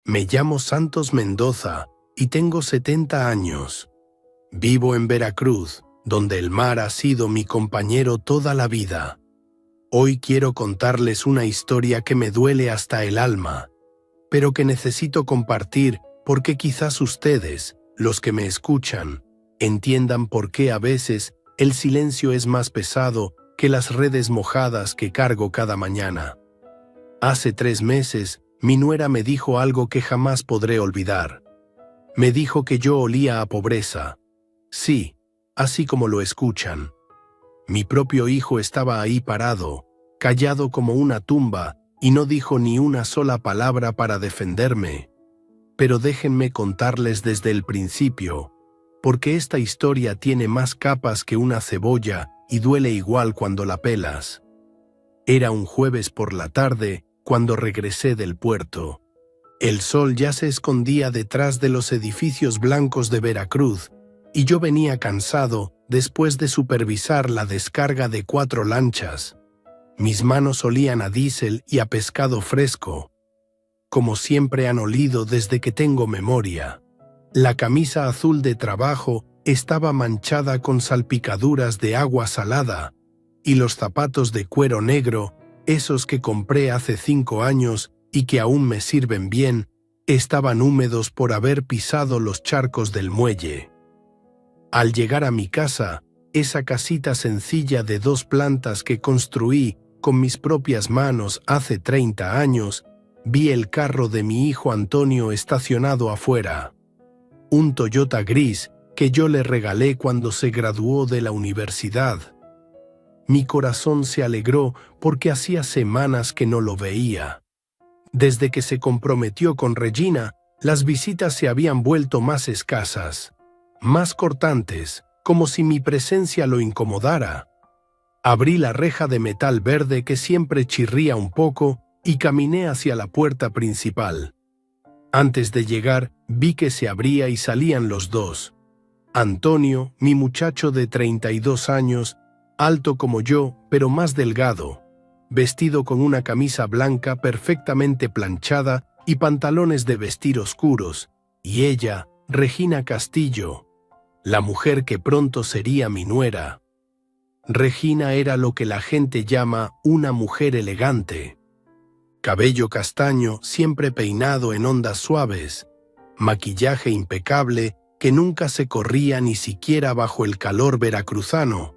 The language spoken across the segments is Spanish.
Me llamo Santos Mendoza y tengo 70 años. Vivo en Veracruz, donde el mar ha sido mi compañero toda la vida. Hoy quiero contarles una historia que me duele hasta el alma, pero que necesito compartir porque quizás ustedes, los que me escuchan, entiendan por qué a veces el silencio es más pesado que las redes mojadas que cargo cada mañana. Hace 3 meses, mi nuera me dijo algo que jamás podré olvidar. Me dijo que yo olía a pobreza. Sí, así como lo escuchan. Mi propio hijo estaba ahí parado, callado como una tumba, y no dijo ni una sola palabra para defenderme. Pero déjenme contarles desde el principio, porque esta historia tiene más capas que una cebolla y duele igual cuando la pelas. Era un jueves por la tarde cuando regresé del puerto. El sol ya se escondía detrás de los edificios blancos de Veracruz y yo venía cansado después de supervisar la descarga de 4 lanchas. Mis manos olían a diésel y a pescado fresco, como siempre han olido desde que tengo memoria. La camisa azul de trabajo estaba manchada con salpicaduras de agua salada y los zapatos de cuero negro, esos que compré hace 5 años y que aún me sirven bien, estaban húmedos por haber pisado los charcos del muelle. Al llegar a mi casa, esa casita sencilla de 2 plantas que construí con mis propias manos hace 30 años, vi el carro de mi hijo Antonio estacionado afuera. Un Toyota gris que yo le regalé cuando se graduó de la universidad. Mi corazón se alegró porque hacía semanas que no lo veía. Desde que se comprometió con Regina, las visitas se habían vuelto más escasas, más cortantes, como si mi presencia lo incomodara. Abrí la reja de metal verde que siempre chirría un poco y caminé hacia la puerta principal. Antes de llegar, vi que se abría y salían los dos. Antonio, mi muchacho de 32 años, alto como yo, pero más delgado, vestido con una camisa blanca perfectamente planchada y pantalones de vestir oscuros, y ella, Regina Castillo, la mujer que pronto sería mi nuera. Regina era lo que la gente llama una mujer elegante. Cabello castaño siempre peinado en ondas suaves, maquillaje impecable que nunca se corría ni siquiera bajo el calor veracruzano,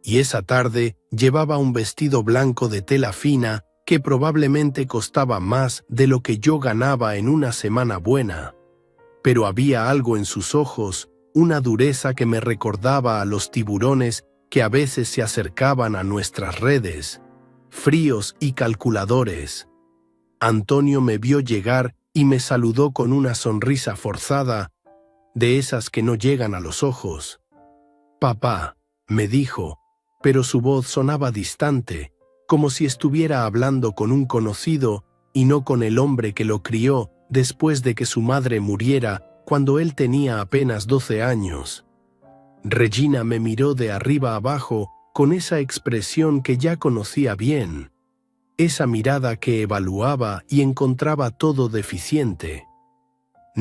y esa tarde llevaba un vestido blanco de tela fina que probablemente costaba más de lo que yo ganaba en una semana buena. Pero había algo en sus ojos, una dureza que me recordaba a los tiburones que a veces se acercaban a nuestras redes, fríos y calculadores. Antonio me vio llegar y me saludó con una sonrisa forzada, de esas que no llegan a los ojos. «Papá», me dijo, pero su voz sonaba distante, como si estuviera hablando con un conocido y no con el hombre que lo crió después de que su madre muriera cuando él tenía apenas 12 años. Regina me miró de arriba abajo con esa expresión que ya conocía bien, esa mirada que evaluaba y encontraba todo deficiente.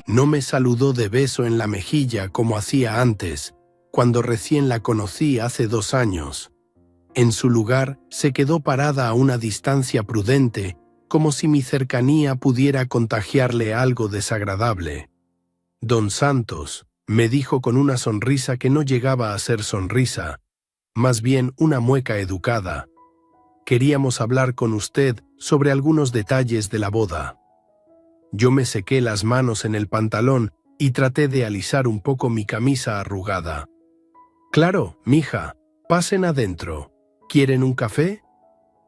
No me saludó de beso en la mejilla como hacía antes, cuando recién la conocí hace 2 años. En su lugar, se quedó parada a una distancia prudente, como si mi cercanía pudiera contagiarle algo desagradable. «Don Santos», me dijo con una sonrisa que no llegaba a ser sonrisa, más bien una mueca educada. «Queríamos hablar con usted sobre algunos detalles de la boda». Yo me sequé las manos en el pantalón y traté de alisar un poco mi camisa arrugada. «Claro, mija, pasen adentro. ¿Quieren un café?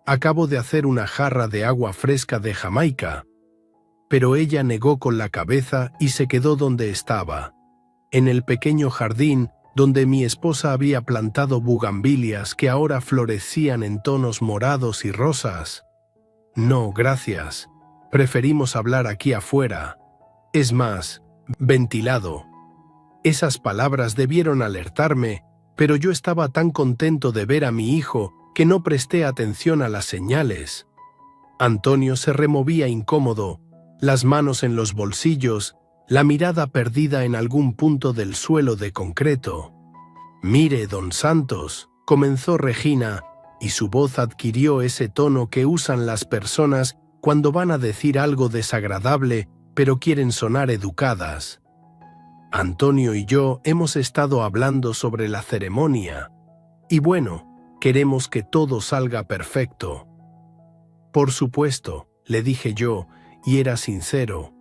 Acabo de hacer una jarra de agua fresca de Jamaica». Pero ella negó con la cabeza y se quedó donde estaba, en el pequeño jardín donde mi esposa había plantado bugambilias que ahora florecían en tonos morados y rosas. «No, gracias. Preferimos hablar aquí afuera. Es más, ventilado». Esas palabras debieron alertarme, pero yo estaba tan contento de ver a mi hijo que no presté atención a las señales. Antonio se removía incómodo, las manos en los bolsillos, la mirada perdida en algún punto del suelo de concreto. «Mire, don Santos», comenzó Regina, y su voz adquirió ese tono que usan las personas cuando van a decir algo desagradable, pero quieren sonar educadas. Antonio y yo hemos estado hablando sobre la ceremonia, y bueno, queremos que todo salga perfecto. Por supuesto, le dije yo, y era sincero.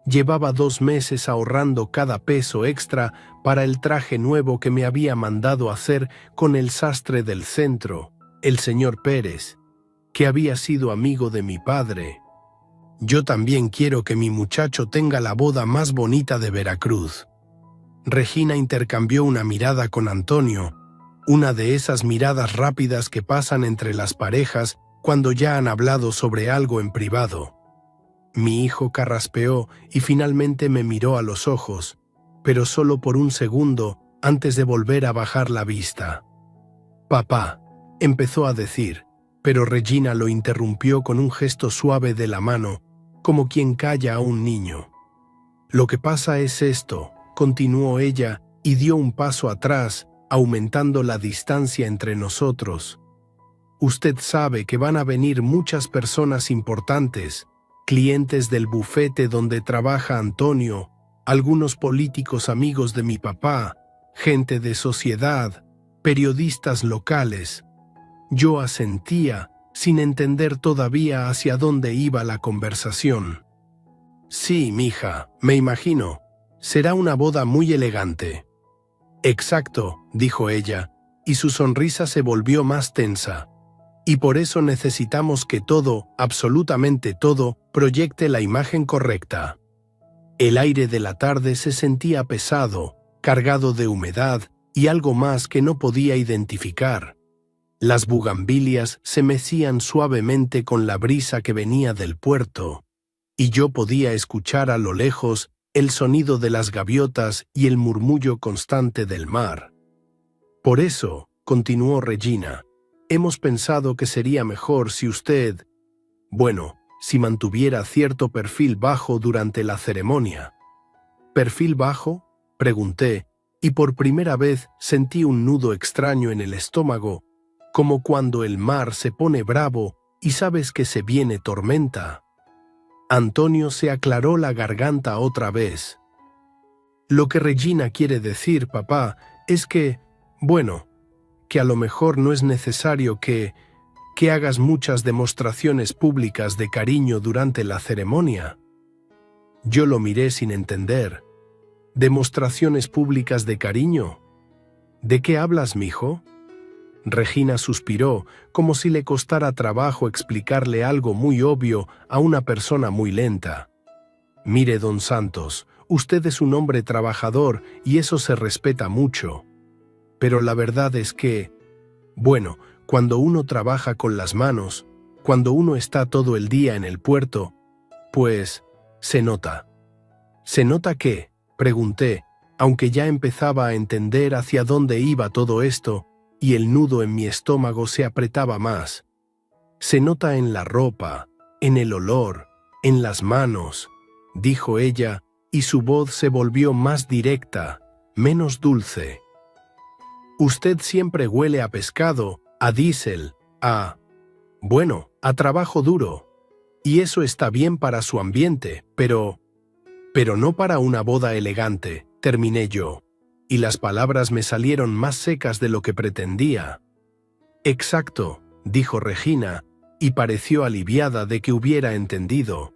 Llevaba 2 meses ahorrando cada peso extra para el traje nuevo que me había mandado hacer con el sastre del centro, el señor Pérez, que había sido amigo de mi padre. Yo también quiero que mi muchacho tenga la boda más bonita de Veracruz. Regina intercambió una mirada con Antonio, una de esas miradas rápidas que pasan entre las parejas cuando ya han hablado sobre algo en privado. Mi hijo carraspeó y finalmente me miró a los ojos, pero solo por un segundo antes de volver a bajar la vista. «Papá», empezó a decir, pero Regina lo interrumpió con un gesto suave de la mano, como quien calla a un niño. «Lo que pasa es esto», continuó ella y dio un paso atrás, aumentando la distancia entre nosotros. «Usted sabe que van a venir muchas personas importantes, clientes del bufete donde trabaja Antonio, algunos políticos amigos de mi papá, gente de sociedad, periodistas locales». Yo asentía, sin entender todavía hacia dónde iba la conversación. «Sí, mija, me imagino. Será una boda muy elegante». «Exacto», dijo ella, y su sonrisa se volvió más tensa. «Y por eso necesitamos que todo, absolutamente todo, proyecte la imagen correcta». El aire de la tarde se sentía pesado, cargado de humedad y algo más que no podía identificar. Las bugambilias se mecían suavemente con la brisa que venía del puerto, y yo podía escuchar a lo lejos el sonido de las gaviotas y el murmullo constante del mar. «Por eso», continuó Regina, «hemos pensado que sería mejor si usted, si mantuviera cierto perfil bajo durante la ceremonia». «¿Perfil bajo?», pregunté, y por primera vez sentí un nudo extraño en el estómago, como cuando el mar se pone bravo y sabes que se viene tormenta. Antonio se aclaró la garganta otra vez. «Lo que Regina quiere decir, papá, es que, que a lo mejor no es necesario que hagas muchas demostraciones públicas de cariño durante la ceremonia». Yo lo miré sin entender. «¿Demostraciones públicas de cariño? ¿De qué hablas, mijo?». Regina suspiró, como si le costara trabajo explicarle algo muy obvio a una persona muy lenta. «Mire, don Santos, usted es un hombre trabajador y eso se respeta mucho. Pero la verdad es que, cuando uno trabaja con las manos, cuando uno está todo el día en el puerto, pues, se nota». «¿Se nota qué?», pregunté, aunque ya empezaba a entender hacia dónde iba todo esto, y el nudo en mi estómago se apretaba más. «Se nota en la ropa, en el olor, en las manos», dijo ella, y su voz se volvió más directa, menos dulce. «Usted siempre huele a pescado, a diésel, a trabajo duro. Y eso está bien para su ambiente, pero no para una boda elegante», terminé yo. Y las palabras me salieron más secas de lo que pretendía. «Exacto», dijo Regina, y pareció aliviada de que hubiera entendido.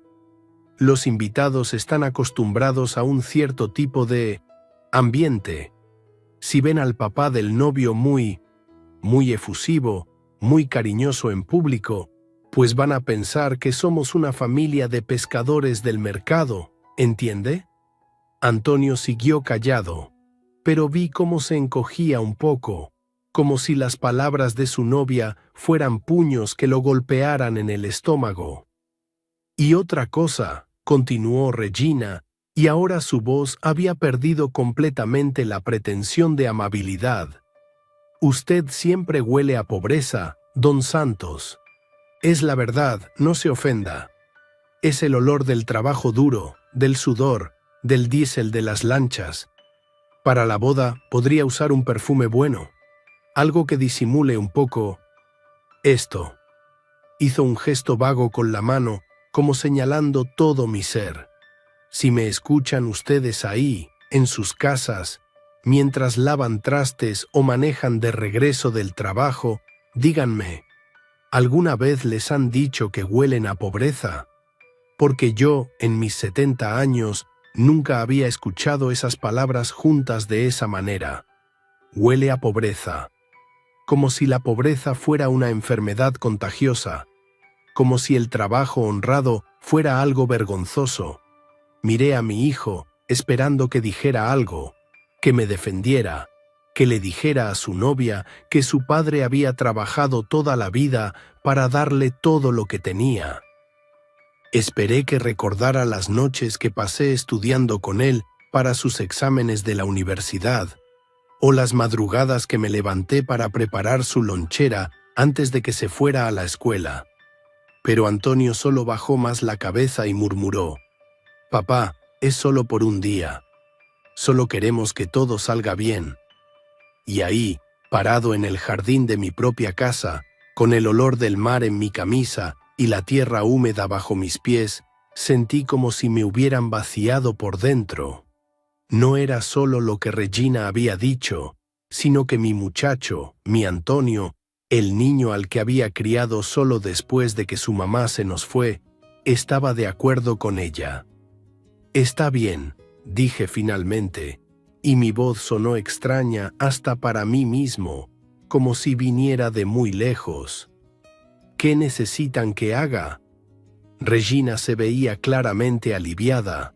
«Los invitados están acostumbrados a un cierto tipo de ambiente. Si ven al papá del novio muy efusivo, muy cariñoso en público, pues van a pensar que somos una familia de pescadores del mercado, ¿entiende?». Antonio siguió callado, pero vi cómo se encogía un poco, como si las palabras de su novia fueran puños que lo golpearan en el estómago. «Y otra cosa», continuó Regina, y ahora su voz había perdido completamente la pretensión de amabilidad. «Usted siempre huele a pobreza, don Santos. Es la verdad, no se ofenda. Es el olor del trabajo duro, del sudor, del diésel de las lanchas. Para la boda podría usar un perfume bueno, algo que disimule un poco esto. Hizo un gesto vago con la mano, como señalando todo mi ser. Si me escuchan ustedes ahí, en sus casas, mientras lavan trastes o manejan de regreso del trabajo, díganme, ¿alguna vez les han dicho que huelen a pobreza? Porque yo, en mis 70 años, nunca había escuchado esas palabras juntas de esa manera. Huele a pobreza. Como si la pobreza fuera una enfermedad contagiosa, como si el trabajo honrado fuera algo vergonzoso. Miré a mi hijo, esperando que dijera algo, que me defendiera, que le dijera a su novia que su padre había trabajado toda la vida para darle todo lo que tenía. Esperé que recordara las noches que pasé estudiando con él para sus exámenes de la universidad, o las madrugadas que me levanté para preparar su lonchera antes de que se fuera a la escuela. Pero Antonio solo bajó más la cabeza y murmuró: «Papá, es solo por un día. Solo queremos que todo salga bien». Y ahí, parado en el jardín de mi propia casa, con el olor del mar en mi camisa y la tierra húmeda bajo mis pies, sentí como si me hubieran vaciado por dentro. No era solo lo que Regina había dicho, sino que mi muchacho, mi Antonio, el niño al que había criado solo después de que su mamá se nos fue, estaba de acuerdo con ella. «Está bien», dije finalmente, y mi voz sonó extraña hasta para mí mismo, como si viniera de muy lejos. «¿Qué necesitan que haga?» Regina se veía claramente aliviada.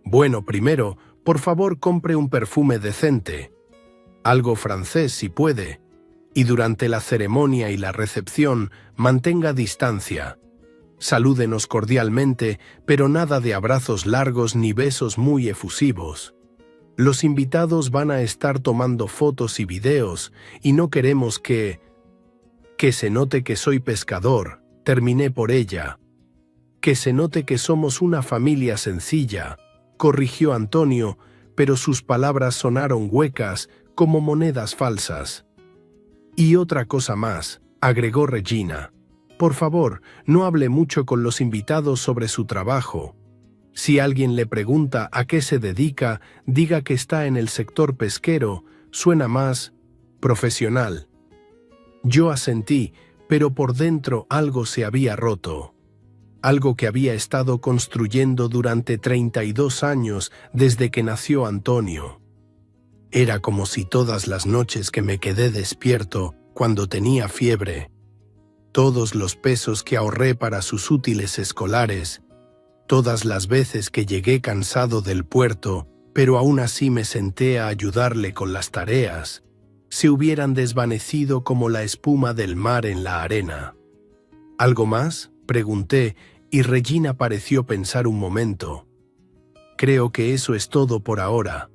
«Bueno, primero, por favor, compre un perfume decente. Algo francés si puede. Y durante la ceremonia y la recepción, mantenga distancia. Salúdenos cordialmente, pero nada de abrazos largos ni besos muy efusivos. Los invitados van a estar tomando fotos y videos, y no queremos que se note que soy pescador», terminé por ella. «Que se note que somos una familia sencilla», corrigió Antonio, pero sus palabras sonaron huecas como monedas falsas. «Y otra cosa más», agregó Regina. «Por favor, no hable mucho con los invitados sobre su trabajo. Si alguien le pregunta a qué se dedica, diga que está en el sector pesquero, suena más profesional». Yo asentí, pero por dentro algo se había roto. Algo que había estado construyendo durante 32 años desde que nació Antonio. Era como si todas las noches que me quedé despierto cuando tenía fiebre, todos los pesos que ahorré para sus útiles escolares, todas las veces que llegué cansado del puerto, pero aún así me senté a ayudarle con las tareas, se hubieran desvanecido como la espuma del mar en la arena. «¿Algo más?», pregunté, y Regina pareció pensar un momento. «Creo que eso es todo por ahora.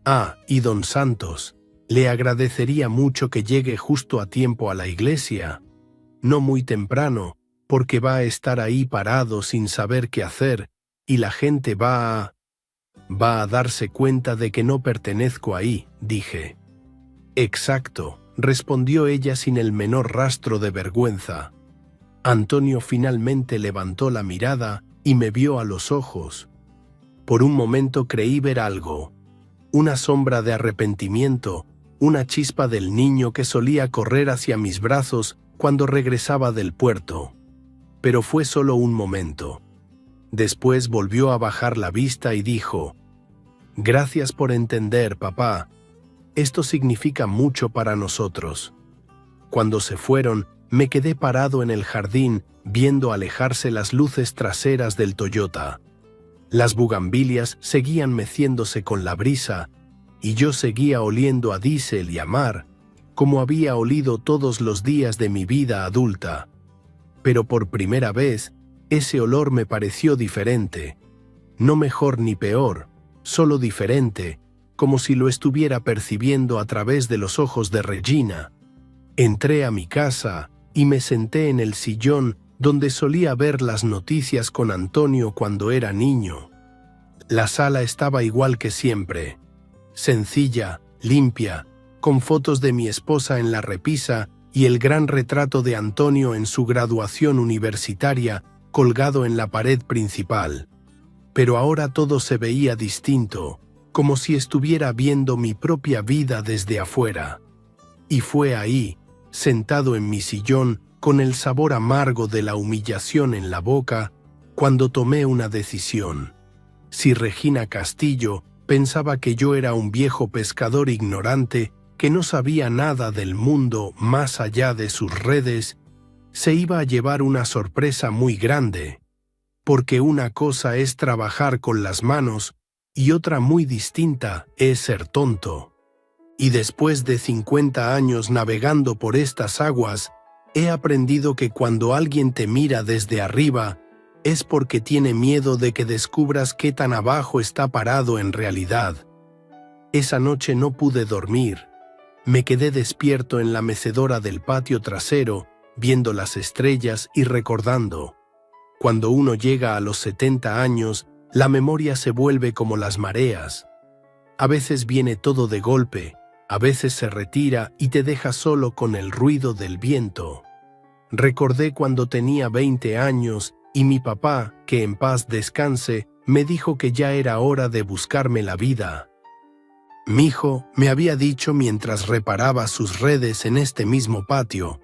Ah, y don Santos, le agradecería mucho que llegue justo a tiempo a la iglesia, no muy temprano, porque va a estar ahí parado sin saber qué hacer, y la gente va a darse cuenta de que no pertenezco ahí», dije. «Exacto», respondió ella sin el menor rastro de vergüenza. Antonio finalmente levantó la mirada y me vio a los ojos. Por un momento creí ver algo, una sombra de arrepentimiento, una chispa del niño que solía correr hacia mis brazos cuando regresaba del puerto. Pero fue solo un momento. Después volvió a bajar la vista y dijo: «Gracias por entender, papá. Esto significa mucho para nosotros». Cuando se fueron, me quedé parado en el jardín viendo alejarse las luces traseras del Toyota. Las bugambilias seguían meciéndose con la brisa y yo seguía oliendo a diésel y a mar, como había olido todos los días de mi vida adulta. Pero por primera vez, ese olor me pareció diferente. No mejor ni peor, solo diferente, como si lo estuviera percibiendo a través de los ojos de Regina. Entré a mi casa y me senté en el sillón donde solía ver las noticias con Antonio cuando era niño. La sala estaba igual que siempre, sencilla, limpia, con fotos de mi esposa en la repisa y el gran retrato de Antonio en su graduación universitaria colgado en la pared principal. Pero ahora todo se veía distinto, como si estuviera viendo mi propia vida desde afuera. Y fue ahí, sentado en mi sillón, con el sabor amargo de la humillación en la boca, cuando tomé una decisión. Si Regina Castillo pensaba que yo era un viejo pescador ignorante que no sabía nada del mundo más allá de sus redes, se iba a llevar una sorpresa muy grande, porque una cosa es trabajar con las manos y otra muy distinta es ser tonto. Y después de 50 años navegando por estas aguas, he aprendido que cuando alguien te mira desde arriba, es porque tiene miedo de que descubras qué tan abajo está parado en realidad. Esa noche no pude dormir. Me quedé despierto en la mecedora del patio trasero, viendo las estrellas y recordando. Cuando uno llega a los 70 años, la memoria se vuelve como las mareas. A veces viene todo de golpe, a veces se retira y te deja solo con el ruido del viento. Recordé cuando tenía 20 años y mi papá, que en paz descanse, me dijo que ya era hora de buscarme la vida. Mijo, me había dicho mientras reparaba sus redes en este mismo patio,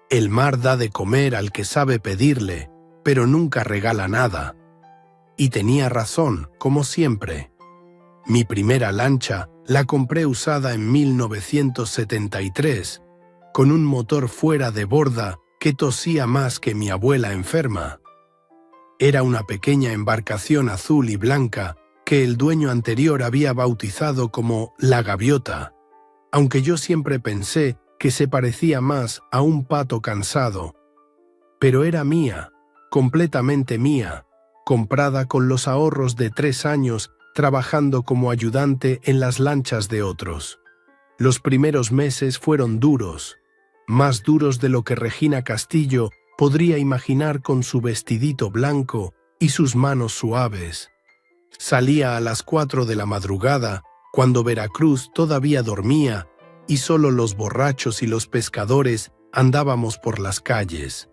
el mar da de comer al que sabe pedirle, pero nunca regala nada. Y tenía razón, como siempre. Mi primera lancha la compré usada en 1973, con un motor fuera de borda que tosía más que mi abuela enferma. Era una pequeña embarcación azul y blanca que el dueño anterior había bautizado como La Gaviota, aunque yo siempre pensé que se parecía más a un pato cansado. Pero era mía, completamente mía, comprada con los ahorros de 3 años trabajando como ayudante en las lanchas de otros. Los primeros meses fueron duros, más duros de lo que Regina Castillo podría imaginar con su vestidito blanco y sus manos suaves. Salía a las 4 de la madrugada, cuando Veracruz todavía dormía y solo los borrachos y los pescadores andábamos por las calles.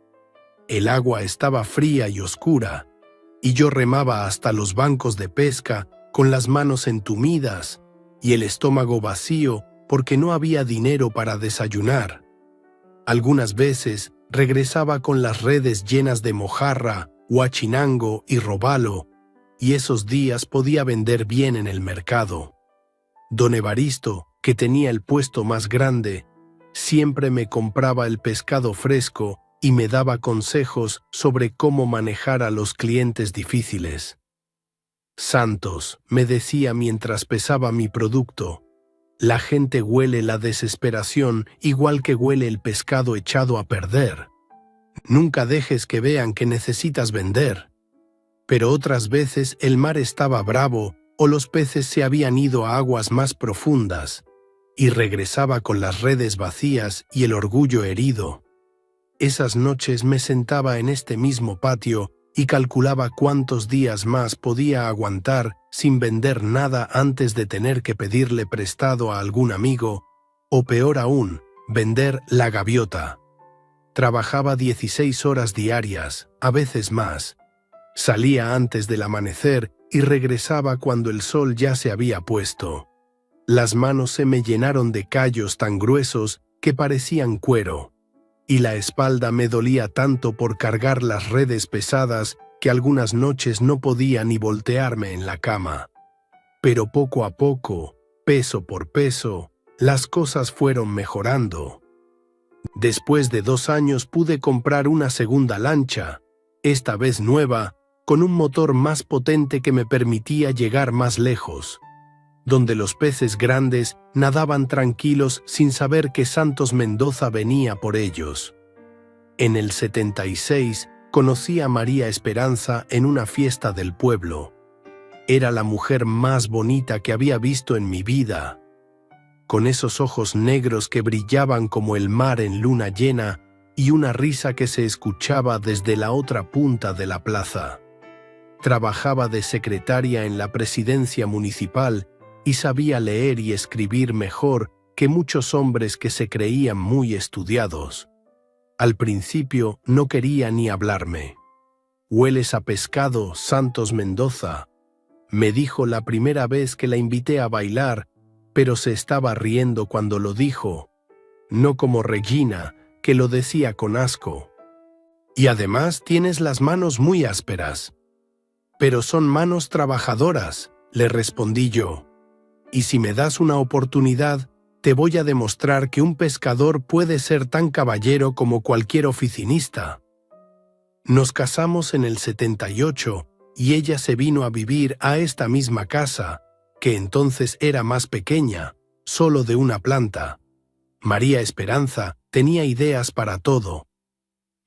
El agua estaba fría y oscura, y yo remaba hasta los bancos de pesca con las manos entumidas y el estómago vacío porque no había dinero para desayunar. Algunas veces regresaba con las redes llenas de mojarra, huachinango y robalo, y esos días podía vender bien en el mercado. Don Evaristo, que tenía el puesto más grande, siempre me compraba el pescado fresco y me daba consejos sobre cómo manejar a los clientes difíciles. Santos, me decía mientras pesaba mi producto, la gente huele la desesperación igual que huele el pescado echado a perder. Nunca dejes que vean que necesitas vender. Pero otras veces el mar estaba bravo o los peces se habían ido a aguas más profundas, y regresaba con las redes vacías y el orgullo herido. Esas noches me sentaba en este mismo patio y calculaba cuántos días más podía aguantar sin vender nada antes de tener que pedirle prestado a algún amigo, o peor aún, vender La Gaviota. Trabajaba 16 horas diarias, a veces más. Salía antes del amanecer y regresaba cuando el sol ya se había puesto. Las manos se me llenaron de callos tan gruesos que parecían cuero, y la espalda me dolía tanto por cargar las redes pesadas que algunas noches no podía ni voltearme en la cama. Pero poco a poco, peso por peso, las cosas fueron mejorando. Después de 2 años pude comprar una segunda lancha, esta vez nueva, con un motor más potente que me permitía llegar más lejos, donde los peces grandes nadaban tranquilos sin saber que Santos Mendoza venía por ellos. En el 76 conocí a María Esperanza en una fiesta del pueblo. Era la mujer más bonita que había visto en mi vida. Con esos ojos negros que brillaban como el mar en luna llena y una risa que se escuchaba desde la otra punta de la plaza. Trabajaba de secretaria en la presidencia municipal y sabía leer y escribir mejor que muchos hombres que se creían muy estudiados. Al principio no quería ni hablarme. «Hueles a pescado, Santos Mendoza», me dijo la primera vez que la invité a bailar, pero se estaba riendo cuando lo dijo, no como Regina, que lo decía con asco. «Y además tienes las manos muy ásperas». «Pero son manos trabajadoras», le respondí yo. «Y si me das una oportunidad, te voy a demostrar que un pescador puede ser tan caballero como cualquier oficinista». Nos casamos en el 78 y ella se vino a vivir a esta misma casa, que entonces era más pequeña, solo de una planta. María Esperanza tenía ideas para todo.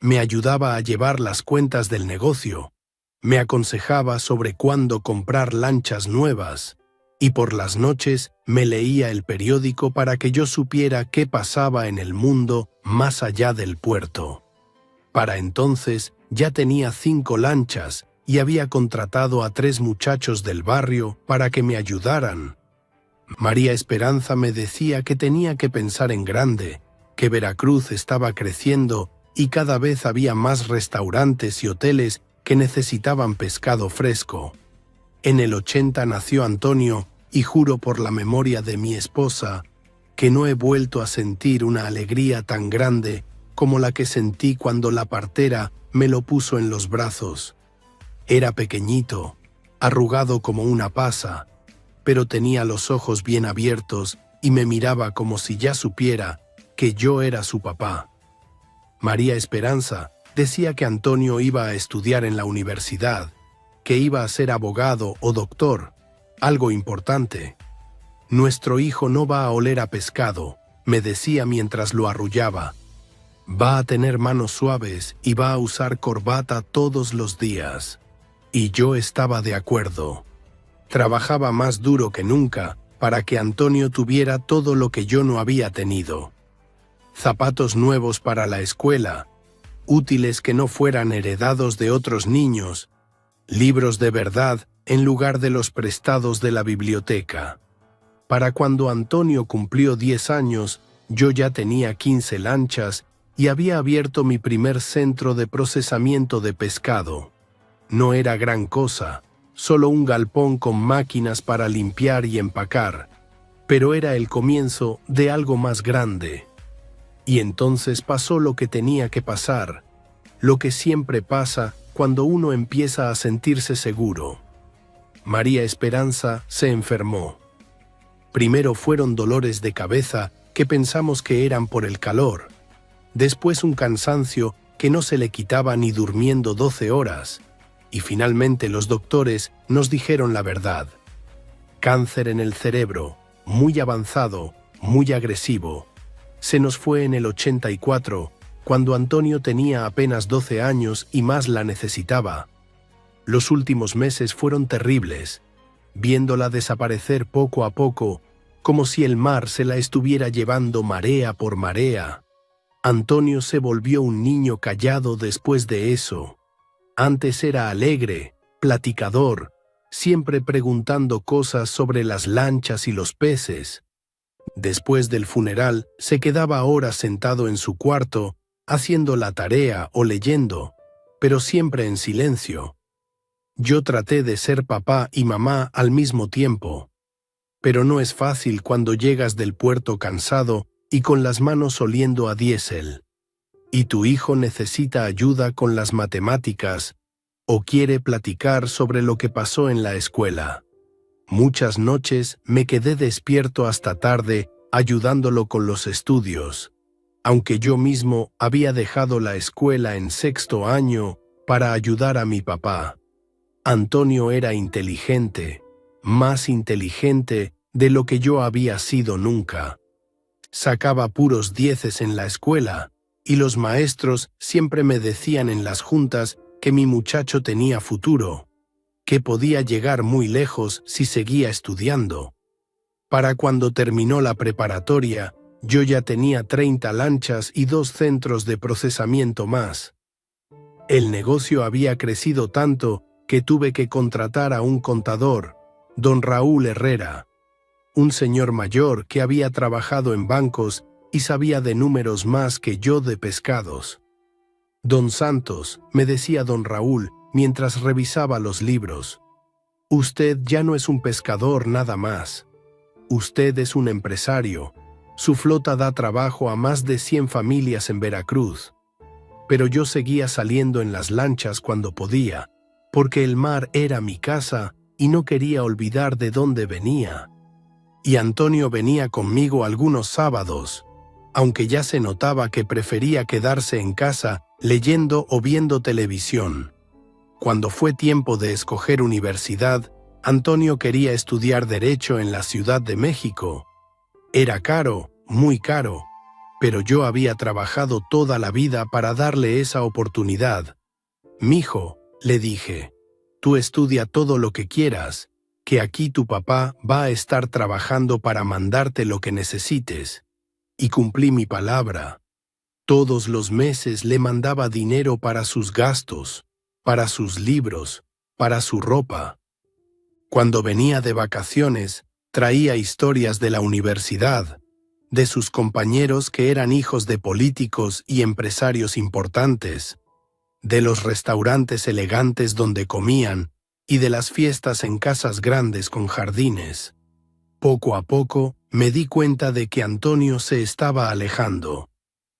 Me ayudaba a llevar las cuentas del negocio, me aconsejaba sobre cuándo comprar lanchas nuevas, y por las noches me leía el periódico para que yo supiera qué pasaba en el mundo más allá del puerto. Para entonces ya tenía 5 lanchas y había contratado a 3 muchachos del barrio para que me ayudaran. María Esperanza me decía que tenía que pensar en grande, que Veracruz estaba creciendo y cada vez había más restaurantes y hoteles que necesitaban pescado fresco. En el 80 nació Antonio y juro por la memoria de mi esposa que no he vuelto a sentir una alegría tan grande como la que sentí cuando la partera me lo puso en los brazos. Era pequeñito, arrugado como una pasa, pero tenía los ojos bien abiertos y me miraba como si ya supiera que yo era su papá. María Esperanza decía que Antonio iba a estudiar en la universidad, que iba a ser abogado o doctor, algo importante. «Nuestro hijo no va a oler a pescado», me decía mientras lo arrullaba. «Va a tener manos suaves y va a usar corbata todos los días». Y yo estaba de acuerdo. Trabajaba más duro que nunca para que Antonio tuviera todo lo que yo no había tenido. Zapatos nuevos para la escuela, útiles que no fueran heredados de otros niños, libros de verdad en lugar de los prestados de la biblioteca. Para cuando Antonio cumplió 10 años, yo ya tenía 15 lanchas y había abierto mi primer centro de procesamiento de pescado. No era gran cosa, solo un galpón con máquinas para limpiar y empacar, pero era el comienzo de algo más grande. Y entonces pasó lo que tenía que pasar, lo que siempre pasa cuando uno empieza a sentirse seguro. María Esperanza se enfermó. Primero fueron dolores de cabeza que pensamos que eran por el calor, después un cansancio que no se le quitaba ni durmiendo 12 horas, y finalmente los doctores nos dijeron la verdad. Cáncer en el cerebro, muy avanzado, muy agresivo. Se nos fue en el 84, cuando Antonio tenía apenas 12 años y más la necesitaba. Los últimos meses fueron terribles, viéndola desaparecer poco a poco, como si el mar se la estuviera llevando marea por marea. Antonio se volvió un niño callado después de eso. Antes era alegre, platicador, siempre preguntando cosas sobre las lanchas y los peces. Después del funeral, se quedaba horas sentado en su cuarto, haciendo la tarea o leyendo, pero siempre en silencio. Yo traté de ser papá y mamá al mismo tiempo, pero no es fácil cuando llegas del puerto cansado y con las manos oliendo a diésel, y tu hijo necesita ayuda con las matemáticas o quiere platicar sobre lo que pasó en la escuela. Muchas noches me quedé despierto hasta tarde ayudándolo con los estudios, aunque yo mismo había dejado la escuela en 6º año para ayudar a mi papá. Antonio era inteligente, más inteligente de lo que yo había sido nunca. Sacaba puros 10 en la escuela, y los maestros siempre me decían en las juntas que mi muchacho tenía futuro, que podía llegar muy lejos si seguía estudiando. Para cuando terminó la preparatoria, Yo ya tenía 30 lanchas y 2 centros de procesamiento más. El negocio había crecido tanto que tuve que contratar a un contador, don Raúl Herrera, un señor mayor que había trabajado en bancos y sabía de números más que yo de pescados. Don Santos, me decía don Raúl mientras revisaba los libros, usted ya no es un pescador nada más. Usted es un empresario. Su flota da trabajo a más de 100 familias en Veracruz. Pero yo seguía saliendo en las lanchas cuando podía, porque el mar era mi casa y no quería olvidar de dónde venía. Y Antonio venía conmigo algunos sábados, aunque ya se notaba que prefería quedarse en casa leyendo o viendo televisión. Cuando fue tiempo de escoger universidad, Antonio quería estudiar Derecho en la Ciudad de México. Era caro, muy caro, pero yo había trabajado toda la vida para darle esa oportunidad. Mijo, le dije, tú estudia todo lo que quieras, que aquí tu papá va a estar trabajando para mandarte lo que necesites. Y cumplí mi palabra. Todos los meses le mandaba dinero para sus gastos, para sus libros, para su ropa. Cuando venía de vacaciones, traía historias de la universidad, de sus compañeros que eran hijos de políticos y empresarios importantes, de los restaurantes elegantes donde comían y de las fiestas en casas grandes con jardines. Poco a poco me di cuenta de que Antonio se estaba alejando.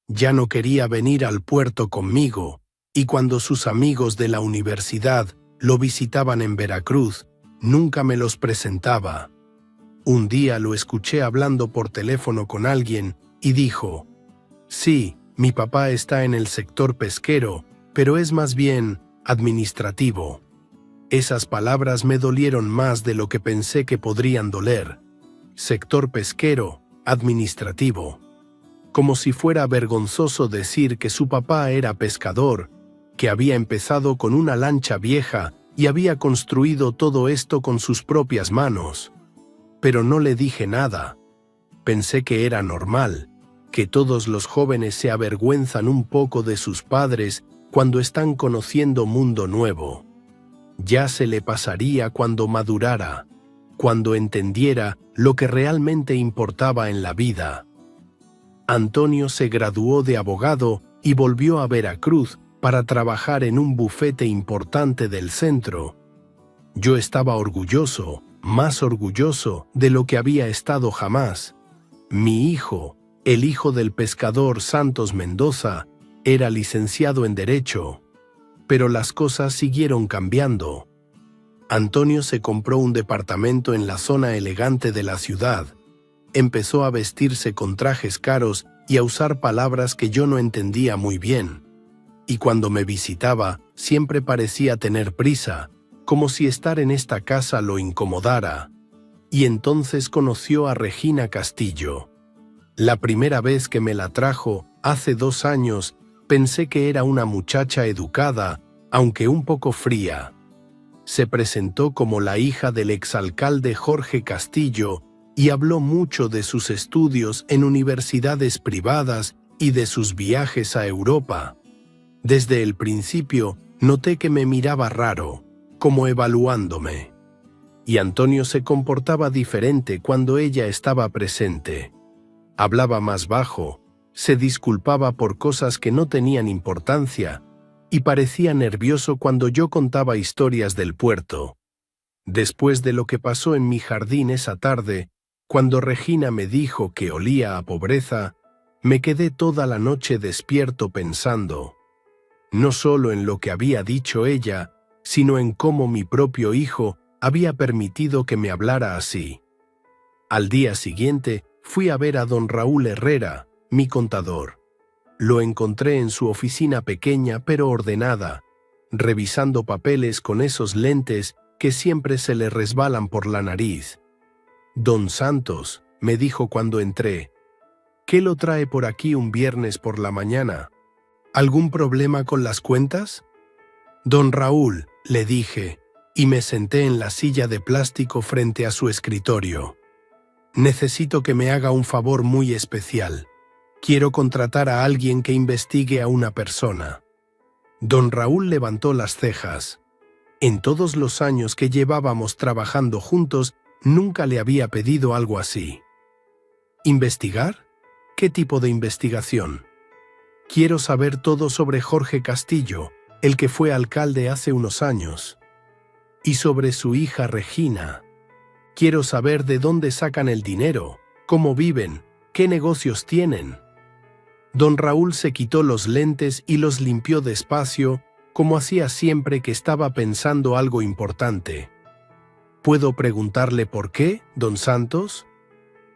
Ya no quería venir al puerto conmigo, y cuando sus amigos de la universidad lo visitaban en Veracruz, nunca me los presentaba. Un día lo escuché hablando por teléfono con alguien y dijo, sí, mi papá está en el sector pesquero, pero es más bien administrativo. Esas palabras me dolieron más de lo que pensé que podrían doler. Sector pesquero, administrativo. Como si fuera vergonzoso decir que su papá era pescador, que había empezado con una lancha vieja y había construido todo esto con sus propias manos. Pero no le dije nada. Pensé que era normal, que todos los jóvenes se avergüenzan un poco de sus padres cuando están conociendo mundo nuevo. Ya se le pasaría cuando madurara, cuando entendiera lo que realmente importaba en la vida. Antonio se graduó de abogado y volvió a Veracruz para trabajar en un bufete importante del centro. Yo estaba orgulloso, más orgulloso de lo que había estado jamás. Mi hijo, el hijo del pescador Santos Mendoza, era licenciado en Derecho. Pero las cosas siguieron cambiando. Antonio se compró un departamento en la zona elegante de la ciudad. Empezó a vestirse con trajes caros y a usar palabras que yo no entendía muy bien. Y cuando me visitaba, siempre parecía tener prisa, como si estar en esta casa lo incomodara. Y entonces conoció a Regina Castillo. La primera vez que me la trajo, hace 2 años, pensé que era una muchacha educada, aunque un poco fría. Se presentó como la hija del exalcalde Jorge Castillo y habló mucho de sus estudios en universidades privadas y de sus viajes a Europa. Desde el principio noté que me miraba raro, como evaluándome. Y Antonio se comportaba diferente cuando ella estaba presente. Hablaba más bajo, se disculpaba por cosas que no tenían importancia y parecía nervioso cuando yo contaba historias del puerto. Después de lo que pasó en mi jardín esa tarde, cuando Regina me dijo que olía a pobreza, me quedé toda la noche despierto pensando, no solo en lo que había dicho ella, sino en cómo mi propio hijo había permitido que me hablara así. Al día siguiente fui a ver a don Raúl Herrera, mi contador. Lo encontré en su oficina pequeña pero ordenada, revisando papeles con esos lentes que siempre se le resbalan por la nariz. «Don Santos», me dijo cuando entré, «¿qué lo trae por aquí un viernes por la mañana? ¿Algún problema con las cuentas?» «Don Raúl», le dije, y me senté en la silla de plástico frente a su escritorio. Necesito que me haga un favor muy especial. Quiero contratar a alguien que investigue a una persona. Don Raúl levantó las cejas. En todos los años que llevábamos trabajando juntos, nunca le había pedido algo así. ¿Investigar? ¿Qué tipo de investigación? Quiero saber todo sobre Jorge Castillo, el que fue alcalde hace unos años. Y sobre su hija Regina. Quiero saber de dónde sacan el dinero, cómo viven, qué negocios tienen. Don Raúl se quitó los lentes y los limpió despacio, como hacía siempre que estaba pensando algo importante. ¿Puedo preguntarle por qué, don Santos?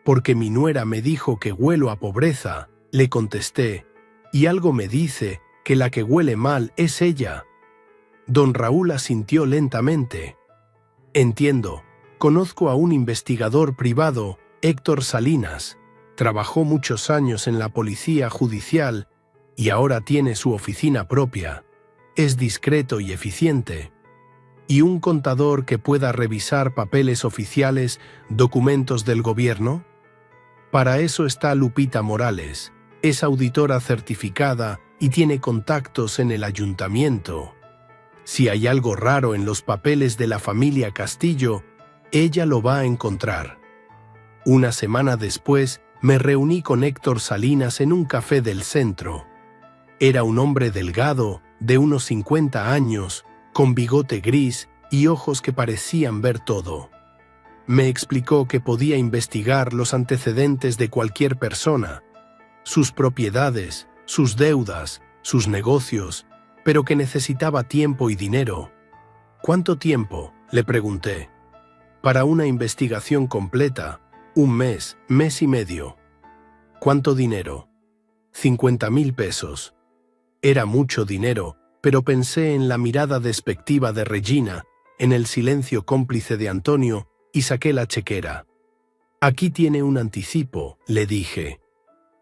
Porque mi nuera me dijo que huelo a pobreza, le contesté, y algo me dice que la que huele mal es ella. Don Raúl asintió lentamente. Entiendo, conozco a un investigador privado, Héctor Salinas. Trabajó muchos años en la policía judicial y ahora tiene su oficina propia. Es discreto y eficiente. ¿Y un contador que pueda revisar papeles oficiales, documentos del gobierno? Para eso está Lupita Morales. Es auditora certificada y tiene contactos en el ayuntamiento. Si hay algo raro en los papeles de la familia Castillo, ella lo va a encontrar. Una semana después, me reuní con Héctor Salinas en un café del centro. Era un hombre delgado, de unos 50 años, con bigote gris y ojos que parecían ver todo. Me explicó que podía investigar los antecedentes de cualquier persona, sus propiedades, sus deudas, sus negocios, pero que necesitaba tiempo y dinero. ¿Cuánto tiempo?, le pregunté. Para una investigación completa, 1 mes, mes y medio. ¿Cuánto dinero? 50.000 pesos. Era mucho dinero, pero pensé en la mirada despectiva de Regina, en el silencio cómplice de Antonio, y saqué la chequera. Aquí tiene un anticipo, le dije.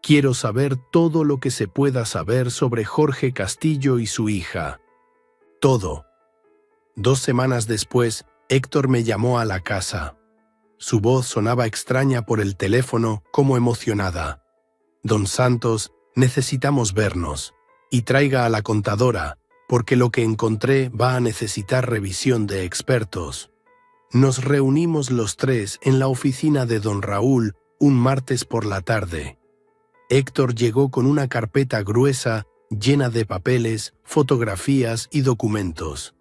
Quiero saber todo lo que se pueda saber sobre Jorge Castillo y su hija. Todo. 2 semanas después, Héctor me llamó a la casa. Su voz sonaba extraña por el teléfono, como emocionada. Don Santos, necesitamos vernos. Y traiga a la contadora, porque lo que encontré va a necesitar revisión de expertos. Nos reunimos los 3 en la oficina de don Raúl un martes por la tarde. Héctor llegó con una carpeta gruesa, llena de papeles, fotografías y documentos.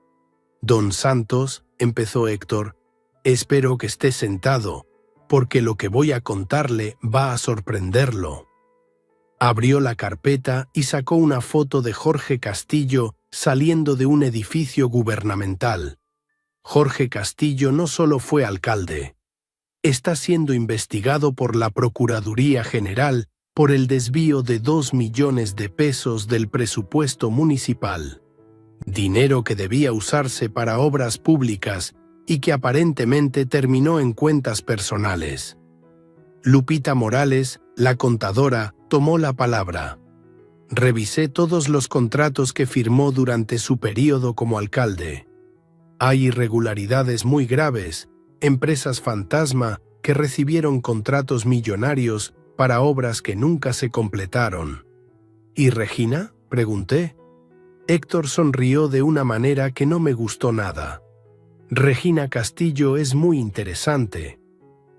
Don Santos, empezó Héctor, espero que esté sentado, porque lo que voy a contarle va a sorprenderlo. Abrió la carpeta y sacó una foto de Jorge Castillo saliendo de un edificio gubernamental. Jorge Castillo no solo fue alcalde. Está siendo investigado por la Procuraduría General por el desvío de 2 millones de pesos del presupuesto municipal. Dinero que debía usarse para obras públicas y que aparentemente terminó en cuentas personales. Lupita Morales, la contadora, tomó la palabra. Revisé todos los contratos que firmó durante su período como alcalde. Hay irregularidades muy graves, empresas fantasma que recibieron contratos millonarios para obras que nunca se completaron. ¿Y Regina?, pregunté. Héctor sonrió de una manera que no me gustó nada. Regina Castillo es muy interesante.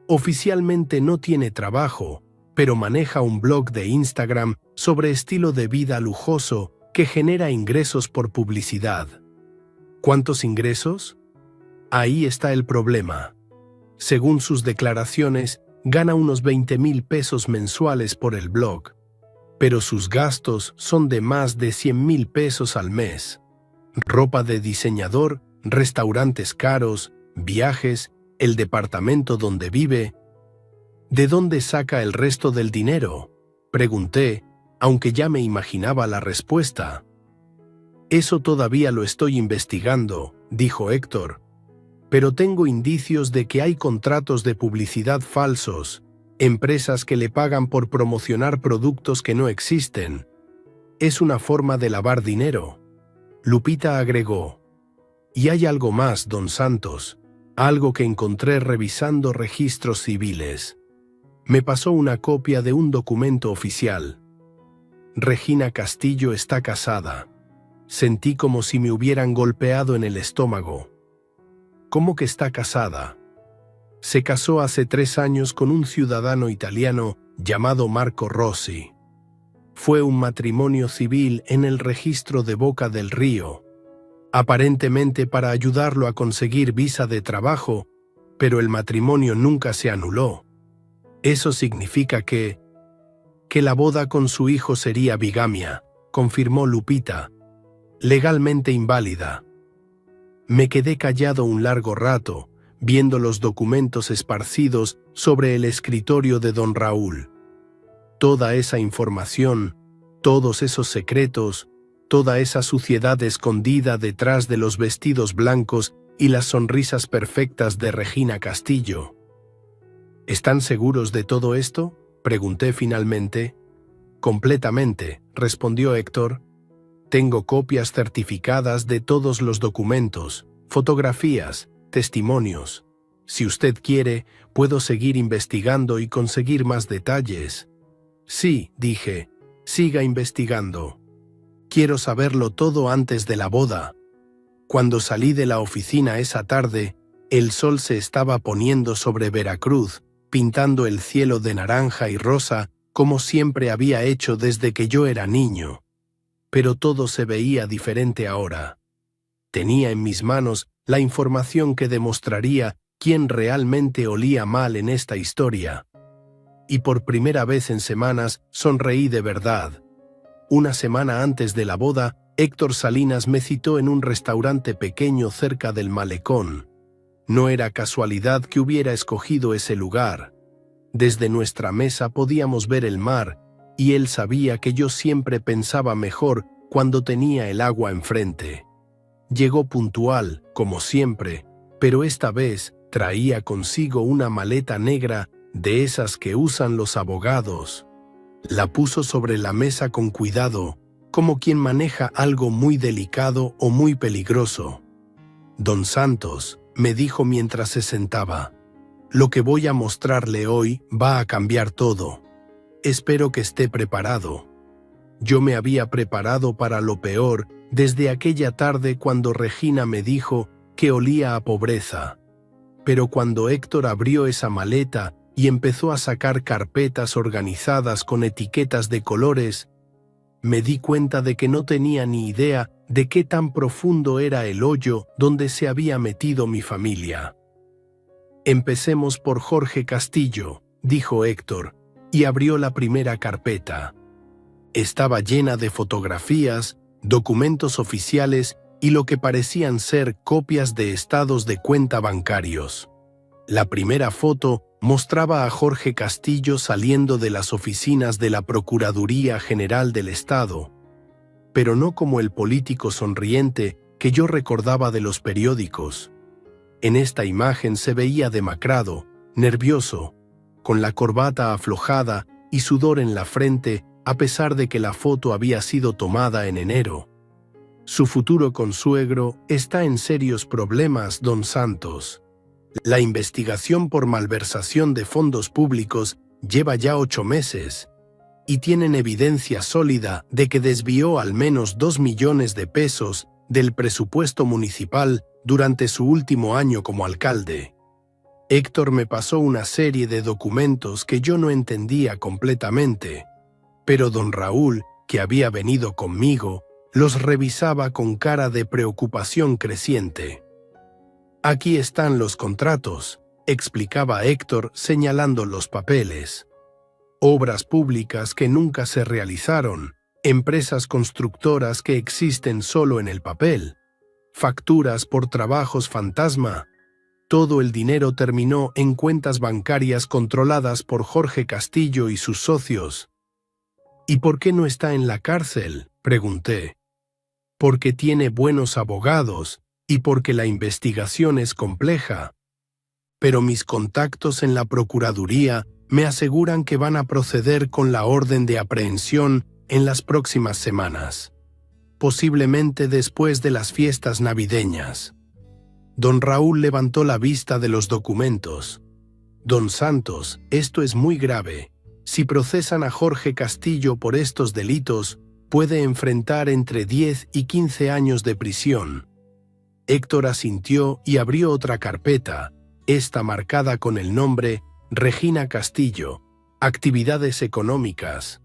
Oficialmente no tiene trabajo, pero maneja un blog de Instagram sobre estilo de vida lujoso que genera ingresos por publicidad. ¿Cuántos ingresos? Ahí está el problema. Según sus declaraciones, gana unos 20.000 pesos mensuales por el blog, pero sus gastos son de más de 100.000 pesos al mes. Ropa de diseñador, restaurantes caros, viajes, el departamento donde vive. ¿De dónde saca el resto del dinero?, pregunté, aunque ya me imaginaba la respuesta. Eso todavía lo estoy investigando, dijo Héctor, pero tengo indicios de que hay contratos de publicidad falsos, empresas que le pagan por promocionar productos que no existen. Es una forma de lavar dinero. Lupita agregó, y hay algo más, don Santos, algo que encontré revisando registros civiles. Me pasó una copia de un documento oficial. Regina Castillo está casada. Sentí como si me hubieran golpeado en el estómago. ¿Cómo que está casada? Se casó hace 3 años con un ciudadano italiano llamado Marco Rossi. Fue un matrimonio civil en el registro de Boca del Río, aparentemente para ayudarlo a conseguir visa de trabajo, pero el matrimonio nunca se anuló. Eso significa que la boda con su hijo sería bigamia, confirmó Lupita, legalmente inválida. Me quedé callado un largo rato, viendo los documentos esparcidos sobre el escritorio de don Raúl. Toda esa información, todos esos secretos, toda esa suciedad escondida detrás de los vestidos blancos y las sonrisas perfectas de Regina Castillo. ¿Están seguros de todo esto?, pregunté finalmente. Completamente, respondió Héctor. Tengo copias certificadas de todos los documentos, fotografías, testimonios. Si usted quiere, puedo seguir investigando y conseguir más detalles. Sí, dije, siga investigando. Quiero saberlo todo antes de la boda. Cuando salí de la oficina esa tarde, el sol se estaba poniendo sobre Veracruz, pintando el cielo de naranja y rosa como siempre había hecho desde que yo era niño. Pero todo se veía diferente ahora. Tenía en mis manos la información que demostraría quién realmente olía mal en esta historia. Y por primera vez en semanas sonreí de verdad. Una semana antes de la boda, Héctor Salinas me citó en un restaurante pequeño cerca del malecón. No era casualidad que hubiera escogido ese lugar. Desde nuestra mesa podíamos ver el mar, y él sabía que yo siempre pensaba mejor cuando tenía el agua enfrente. Llegó puntual, como siempre, pero esta vez traía consigo una maleta negra de esas que usan los abogados. La puso sobre la mesa con cuidado, como quien maneja algo muy delicado o muy peligroso. Don Santos, me dijo mientras se sentaba, lo que voy a mostrarle hoy va a cambiar todo. Espero que esté preparado. Yo me había preparado para lo peor desde aquella tarde cuando Regina me dijo que olía a pobreza. Pero cuando Héctor abrió esa maleta y empezó a sacar carpetas organizadas con etiquetas de colores, me di cuenta de que no tenía ni idea de qué tan profundo era el hoyo donde se había metido mi familia. Empecemos por Jorge Castillo, dijo Héctor, y abrió la primera carpeta. Estaba llena de fotografías, documentos oficiales y lo que parecían ser copias de estados de cuenta bancarios. La primera foto mostraba a Jorge Castillo saliendo de las oficinas de la Procuraduría General del Estado, pero no como el político sonriente que yo recordaba de los periódicos. En esta imagen se veía demacrado, nervioso, con la corbata aflojada y sudor en la frente, a pesar de que la foto había sido tomada en enero. Su futuro consuegro está en serios problemas, don Santos. La investigación por malversación de fondos públicos lleva ya 8 meses y tienen evidencia sólida de que desvió al menos 2 millones de pesos del presupuesto municipal durante su último año como alcalde. Héctor me pasó una serie de documentos que yo no entendía completamente, pero don Raúl, que había venido conmigo, los revisaba con cara de preocupación creciente. Aquí están los contratos, explicaba Héctor señalando los papeles. Obras públicas que nunca se realizaron, empresas constructoras que existen solo en el papel, facturas por trabajos fantasma. Todo el dinero terminó en cuentas bancarias controladas por Jorge Castillo y sus socios. ¿Y por qué no está en la cárcel?, pregunté. Porque tiene buenos abogados y porque la investigación es compleja. Pero mis contactos en la Procuraduría me aseguran que van a proceder con la orden de aprehensión en las próximas semanas, posiblemente después de las fiestas navideñas. Don Raúl levantó la vista de los documentos. Don Santos, esto es muy grave. Si procesan a Jorge Castillo por estos delitos, puede enfrentar entre 10 y 15 años de prisión. Héctor asintió y abrió otra carpeta, esta marcada con el nombre Regina Castillo, actividades económicas.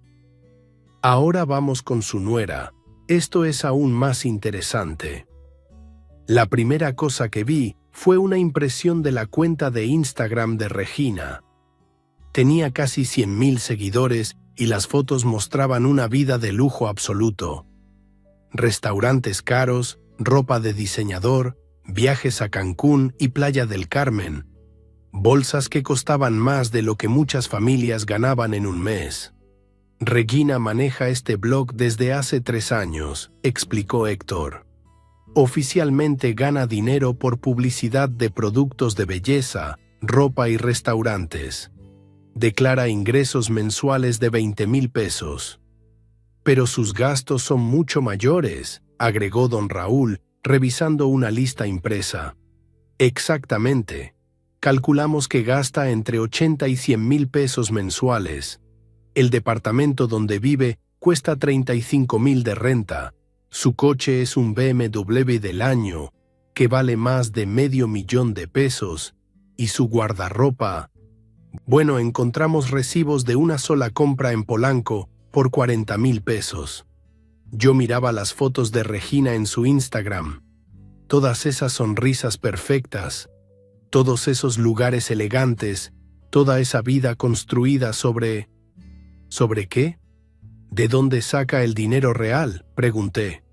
Ahora vamos con su nuera. Esto es aún más interesante. La primera cosa que vi fue una impresión de la cuenta de Instagram de Regina. Tenía casi 100.000 seguidores y las fotos mostraban una vida de lujo absoluto. Restaurantes caros, ropa de diseñador, viajes a Cancún y Playa del Carmen, bolsas que costaban más de lo que muchas familias ganaban en un mes. Regina maneja este blog desde hace 3 años, explicó Héctor. Oficialmente gana dinero por publicidad de productos de belleza, ropa y restaurantes. Declara ingresos mensuales de 20,000 pesos. Pero sus gastos son mucho mayores, agregó don Raúl, revisando una lista impresa. Exactamente. Calculamos que gasta entre 80 y 100,000 pesos mensuales. El departamento donde vive cuesta 35,000 de renta. Su coche es un BMW del año, que vale más de $500,000 de pesos, y su guardarropa. Bueno, encontramos recibos de una sola compra en Polanco por 40,000 pesos. Yo miraba las fotos de Regina en su Instagram. Todas esas sonrisas perfectas, todos esos lugares elegantes, toda esa vida construida sobre... ¿Sobre qué? ¿De dónde saca el dinero real?, pregunté.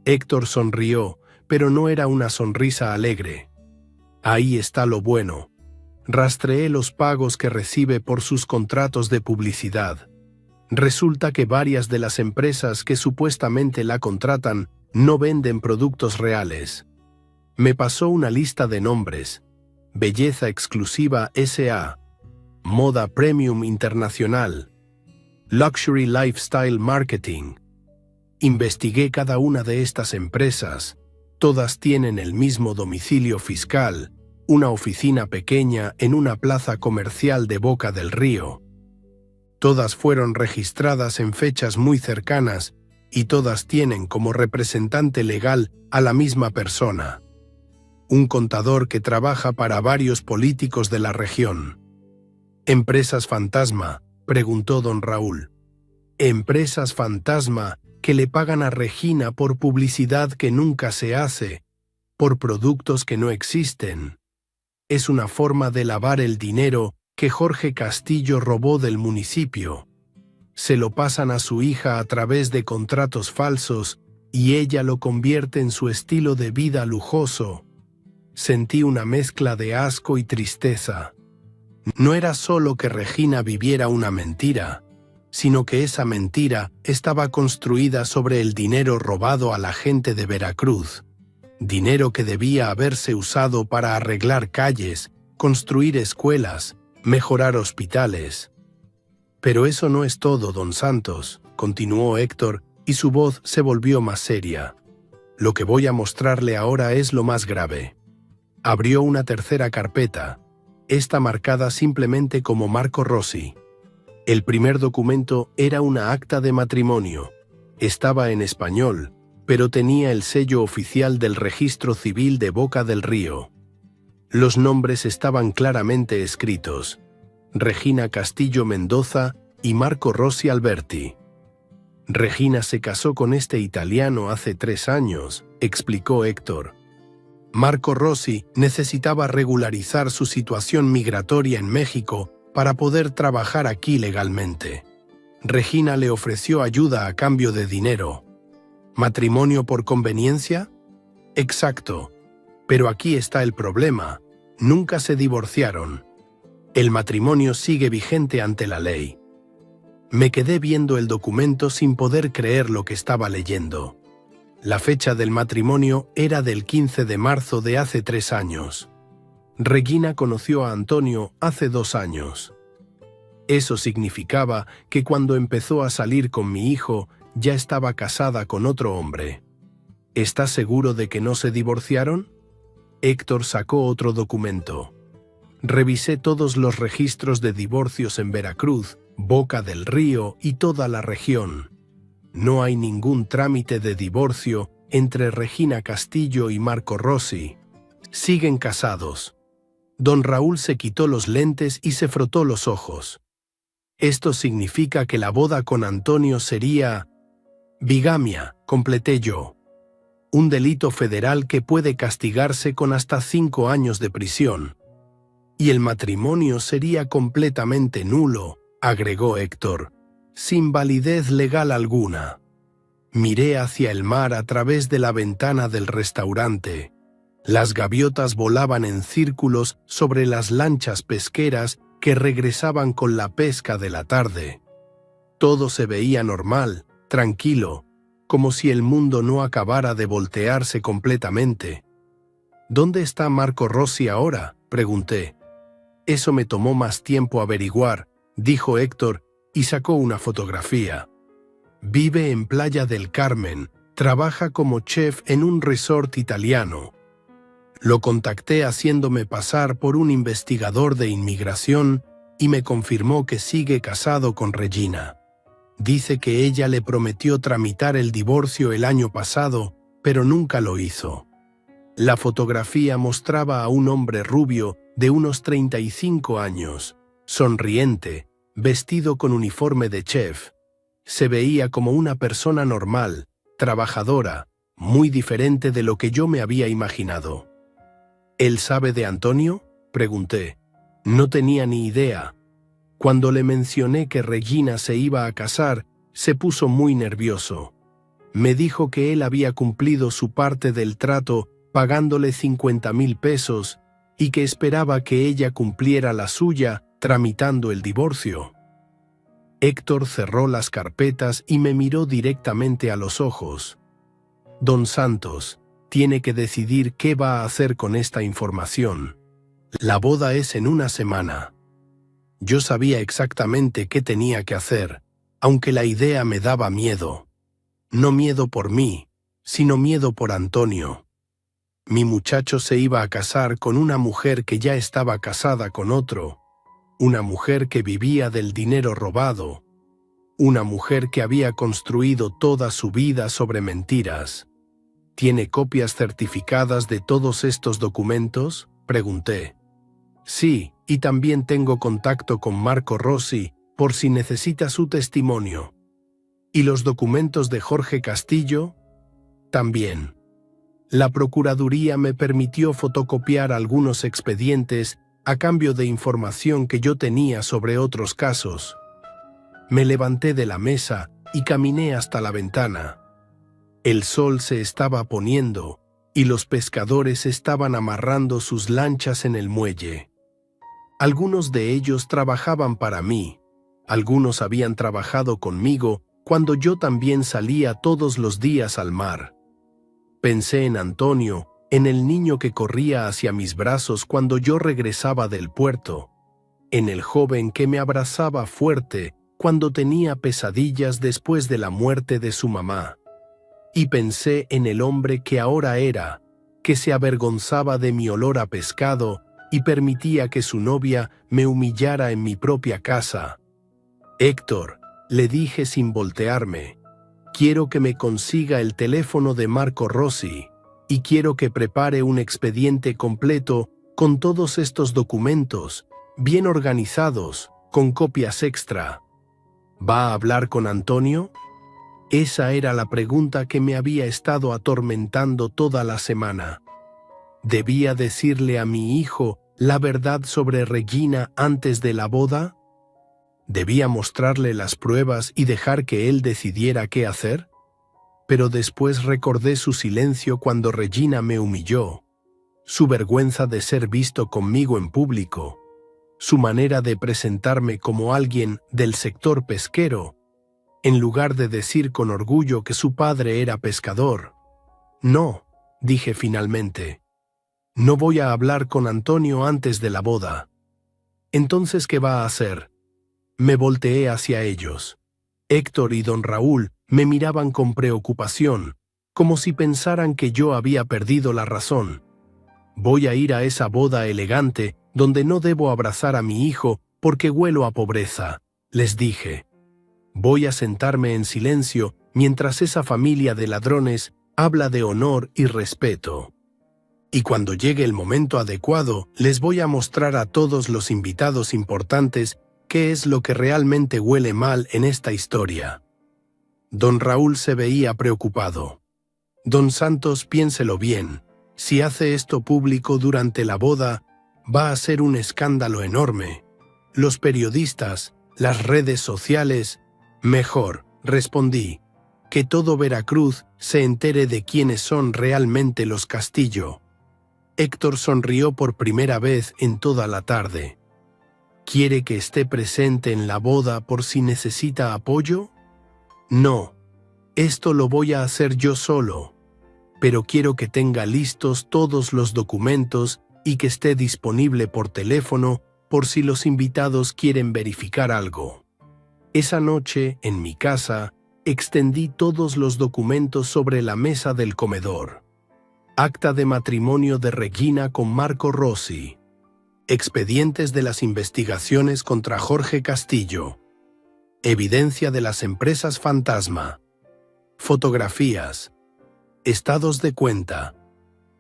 Héctor sonrió, pero no era una sonrisa alegre. Ahí está lo bueno. Rastreé los pagos que recibe por sus contratos de publicidad. Resulta que varias de las empresas que supuestamente la contratan no venden productos reales. Me pasó una lista de nombres: Belleza Exclusiva S.A., Moda Premium Internacional, Luxury Lifestyle Marketing. Investigué cada una de estas empresas. Todas tienen el mismo domicilio fiscal, una oficina pequeña en una plaza comercial de Boca del Río. Todas fueron registradas en fechas muy cercanas y todas tienen como representante legal a la misma persona. Un contador que trabaja para varios políticos de la región. ¿Empresas fantasma?, preguntó don Raúl. Empresas fantasma que le pagan a Regina por publicidad que nunca se hace, por productos que no existen. Es una forma de lavar el dinero que Jorge Castillo robó del municipio. Se lo pasan a su hija a través de contratos falsos y ella lo convierte en su estilo de vida lujoso. Sentí una mezcla de asco y tristeza. No era solo que Regina viviera una mentira, sino que esa mentira estaba construida sobre el dinero robado a la gente de Veracruz. Dinero que debía haberse usado para arreglar calles, construir escuelas, mejorar hospitales. Pero eso no es todo, don Santos, continuó Héctor, y su voz se volvió más seria. Lo que voy a mostrarle ahora es lo más grave. Abrió una tercera carpeta, esta marcada simplemente como Marco Rossi. El primer documento era una acta de matrimonio. Estaba en español, pero tenía el sello oficial del Registro Civil de Boca del Río. Los nombres estaban claramente escritos: Regina Castillo Mendoza y Marco Rossi Alberti. Regina se casó con este italiano hace 3 años, explicó Héctor. Marco Rossi necesitaba regularizar su situación migratoria en México para poder trabajar aquí legalmente. Regina le ofreció ayuda a cambio de dinero. ¿Matrimonio por conveniencia? Exacto. Pero aquí está el problema. Nunca se divorciaron. El matrimonio sigue vigente ante la ley. Me quedé viendo el documento sin poder creer lo que estaba leyendo. La fecha del matrimonio era del 15 de marzo de hace 3 años. Regina conoció a Antonio hace 2 años. Eso significaba que cuando empezó a salir con mi hijo, ya estaba casada con otro hombre. ¿Estás seguro de que no se divorciaron? Héctor sacó otro documento. Revisé todos los registros de divorcios en Veracruz, Boca del Río y toda la región. No hay ningún trámite de divorcio entre Regina Castillo y Marco Rossi. Siguen casados. Don Raúl se quitó los lentes y se frotó los ojos. Esto significa que la boda con Antonio sería bigamia, completé yo. Un delito federal que puede castigarse con hasta 5 años de prisión. Y el matrimonio sería completamente nulo, agregó Héctor, sin validez legal alguna. Miré hacia el mar a través de la ventana del restaurante. Las gaviotas volaban en círculos sobre las lanchas pesqueras que regresaban con la pesca de la tarde. Todo se veía normal, tranquilo, como si el mundo no acabara de voltearse completamente. ¿Dónde está Marco Rossi ahora?, pregunté. Eso me tomó más tiempo averiguar, dijo Héctor, y sacó una fotografía. Vive en Playa del Carmen, trabaja como chef en un resort italiano. Lo contacté haciéndome pasar por un investigador de inmigración y me confirmó que sigue casado con Regina. Dice que ella le prometió tramitar el divorcio el año pasado, pero nunca lo hizo. La fotografía mostraba a un hombre rubio de unos 35 años, sonriente, vestido con uniforme de chef. Se veía como una persona normal, trabajadora, muy diferente de lo que yo me había imaginado. ¿Él sabe de Antonio?, pregunté. No tenía ni idea. Cuando le mencioné que Regina se iba a casar, se puso muy nervioso. Me dijo que él había cumplido su parte del trato pagándole 50,000 pesos y que esperaba que ella cumpliera la suya tramitando el divorcio. Héctor cerró las carpetas y me miró directamente a los ojos. Don Santos tiene que decidir qué va a hacer con esta información. La boda es en una semana. Yo sabía exactamente qué tenía que hacer, aunque la idea me daba miedo. No miedo por mí, sino miedo por Antonio. Mi muchacho se iba a casar con una mujer que ya estaba casada con otro, una mujer que vivía del dinero robado, una mujer que había construido toda su vida sobre mentiras. ¿Tiene copias certificadas de todos estos documentos?, pregunté. Sí, y también tengo contacto con Marco Rossi por si necesita su testimonio. ¿Y los documentos de Jorge Castillo? También. La Procuraduría me permitió fotocopiar algunos expedientes a cambio de información que yo tenía sobre otros casos. Me levanté de la mesa y caminé hasta la ventana. El sol se estaba poniendo y los pescadores estaban amarrando sus lanchas en el muelle. Algunos de ellos trabajaban para mí, algunos habían trabajado conmigo cuando yo también salía todos los días al mar. Pensé en Antonio, en el niño que corría hacia mis brazos cuando yo regresaba del puerto, en el joven que me abrazaba fuerte cuando tenía pesadillas después de la muerte de su mamá. Y pensé en el hombre que ahora era, que se avergonzaba de mi olor a pescado y permitía que su novia me humillara en mi propia casa. Héctor, le dije sin voltearme, quiero que me consiga el teléfono de Marco Rossi y quiero que prepare un expediente completo con todos estos documentos, bien organizados, con copias extra. ¿Va a hablar con Antonio? Esa era la pregunta que me había estado atormentando toda la semana. ¿Debía decirle a mi hijo la verdad sobre Regina antes de la boda? ¿Debía mostrarle las pruebas y dejar que él decidiera qué hacer? Pero después recordé su silencio cuando Regina me humilló, su vergüenza de ser visto conmigo en público, su manera de presentarme como alguien del sector pesquero, en lugar de decir con orgullo que su padre era pescador. No, dije finalmente. No voy a hablar con Antonio antes de la boda. Entonces, ¿qué va a hacer? Me volteé hacia ellos. Héctor y don Raúl me miraban con preocupación, como si pensaran que yo había perdido la razón. Voy a ir a esa boda elegante donde no debo abrazar a mi hijo porque huelo a pobreza. Les dije, voy a sentarme en silencio mientras esa familia de ladrones habla de honor y respeto. Y cuando llegue el momento adecuado, les voy a mostrar a todos los invitados importantes qué es lo que realmente huele mal en esta historia. Don Raúl se veía preocupado. Don Santos, piénselo bien. Si hace esto público durante la boda, va a ser un escándalo enorme. Los periodistas, las redes sociales... Mejor, respondí, que todo Veracruz se entere de quiénes son realmente los Castillo. Héctor sonrió por primera vez en toda la tarde. ¿Quiere que esté presente en la boda por si necesita apoyo? No, esto lo voy a hacer yo solo, pero quiero que tenga listos todos los documentos y que esté disponible por teléfono por si los invitados quieren verificar algo. Esa noche, en mi casa, extendí todos los documentos sobre la mesa del comedor. Acta de matrimonio de Regina con Marco Rossi. Expedientes de las investigaciones contra Jorge Castillo. Evidencia de las empresas fantasma. Fotografías. Estados de cuenta.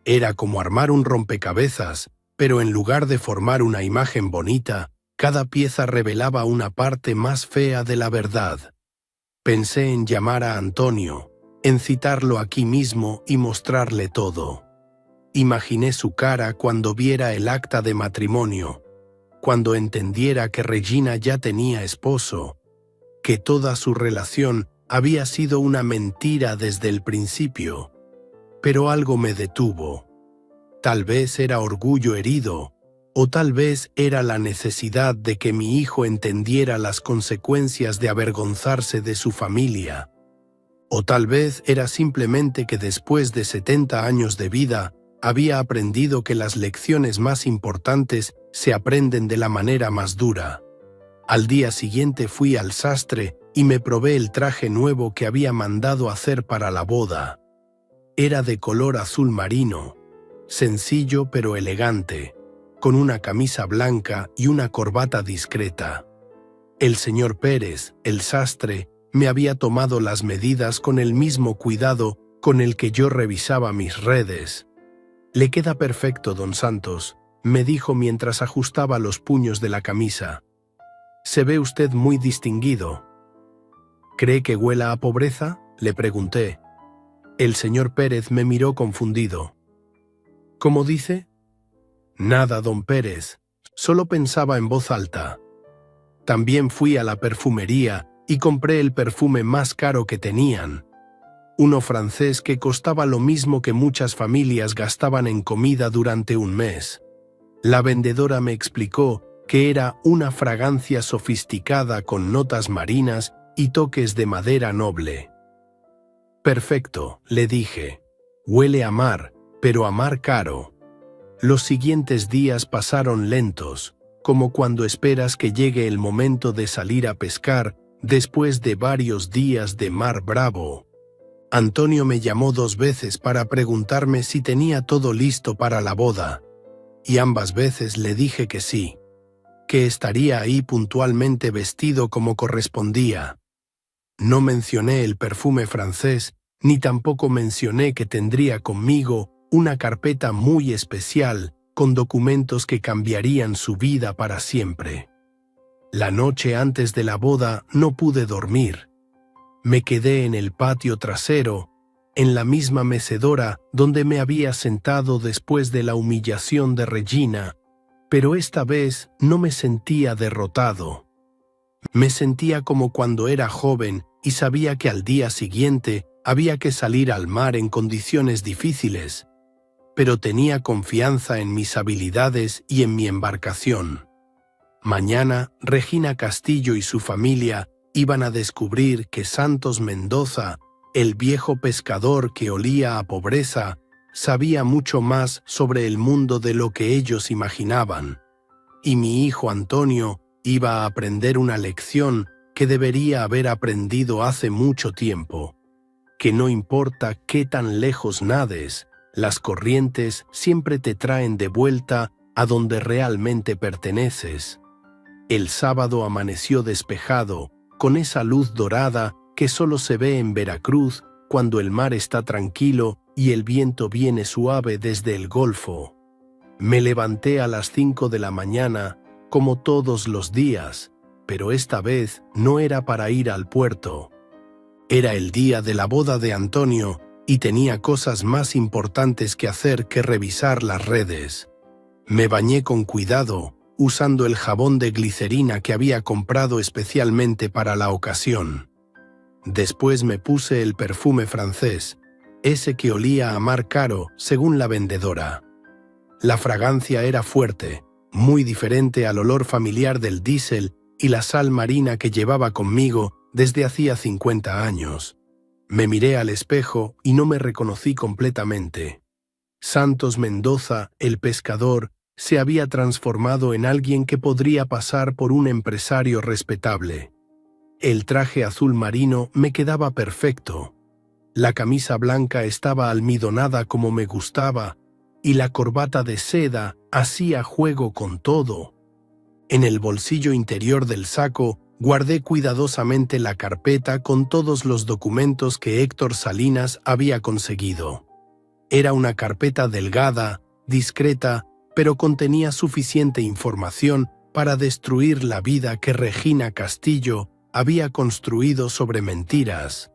Era como armar un rompecabezas, pero en lugar de formar una imagen bonita, cada pieza revelaba una parte más fea de la verdad. Pensé en llamar a Antonio, en citarlo aquí mismo y mostrarle todo. Imaginé su cara cuando viera el acta de matrimonio, cuando entendiera que Regina ya tenía esposo, que toda su relación había sido una mentira desde el principio. Pero algo me detuvo. Tal vez era orgullo herido, o tal vez era la necesidad de que mi hijo entendiera las consecuencias de avergonzarse de su familia. O tal vez era simplemente que después de 70 años de vida había aprendido que las lecciones más importantes se aprenden de la manera más dura. Al día siguiente fui al sastre y me probé el traje nuevo que había mandado hacer para la boda. Era de color azul marino, sencillo pero elegante, con una camisa blanca y una corbata discreta. El señor Pérez, el sastre, me había tomado las medidas con el mismo cuidado con el que yo revisaba mis redes. «Le queda perfecto, don Santos», me dijo mientras ajustaba los puños de la camisa. «Se ve usted muy distinguido». «¿Cree que huela a pobreza?», le pregunté. El señor Pérez me miró confundido. «¿Cómo dice?» «Nada, don Pérez, solo pensaba en voz alta». También fui a la perfumería y compré el perfume más caro que tenían. Uno francés que costaba lo mismo que muchas familias gastaban en comida durante un mes. La vendedora me explicó que era una fragancia sofisticada con notas marinas y toques de madera noble. «Perfecto», le dije. «Huele a mar, pero a mar caro». Los siguientes días pasaron lentos, como cuando esperas que llegue el momento de salir a pescar después de varios días de mar bravo. Antonio me llamó 2 veces para preguntarme si tenía todo listo para la boda, y ambas veces le dije que sí, que estaría ahí puntualmente vestido como correspondía. No mencioné el perfume francés, ni tampoco mencioné que tendría conmigo una carpeta muy especial con documentos que cambiarían su vida para siempre. La noche antes de la boda no pude dormir. Me quedé en el patio trasero, en la misma mecedora donde me había sentado después de la humillación de Regina, pero esta vez no me sentía derrotado. Me sentía como cuando era joven y sabía que al día siguiente había que salir al mar en condiciones difíciles, pero tenía confianza en mis habilidades y en mi embarcación. Mañana, Regina Castillo y su familia iban a descubrir que Santos Mendoza, el viejo pescador que olía a pobreza, sabía mucho más sobre el mundo de lo que ellos imaginaban. Y mi hijo Antonio iba a aprender una lección que debería haber aprendido hace mucho tiempo, que no importa qué tan lejos nades, las corrientes siempre te traen de vuelta a donde realmente perteneces. El sábado amaneció despejado, con esa luz dorada que solo se ve en Veracruz cuando el mar está tranquilo y el viento viene suave desde el Golfo. Me levanté a las 5 de la mañana, como todos los días, pero esta vez no era para ir al puerto. Era el día de la boda de Antonio y tenía cosas más importantes que hacer que revisar las redes. Me bañé con cuidado, usando el jabón de glicerina que había comprado especialmente para la ocasión. Después me puse el perfume francés, ese que olía a mar caro según la vendedora. La fragancia era fuerte, muy diferente al olor familiar del diésel y la sal marina que llevaba conmigo desde hacía 50 años. Me miré al espejo y no me reconocí completamente. Santos Mendoza, el pescador, se había transformado en alguien que podría pasar por un empresario respetable. El traje azul marino me quedaba perfecto. La camisa blanca estaba almidonada como me gustaba y la corbata de seda hacía juego con todo. En el bolsillo interior del saco guardé cuidadosamente la carpeta con todos los documentos que Héctor Salinas había conseguido. Era una carpeta delgada, discreta, pero contenía suficiente información para destruir la vida que Regina Castillo había construido sobre mentiras.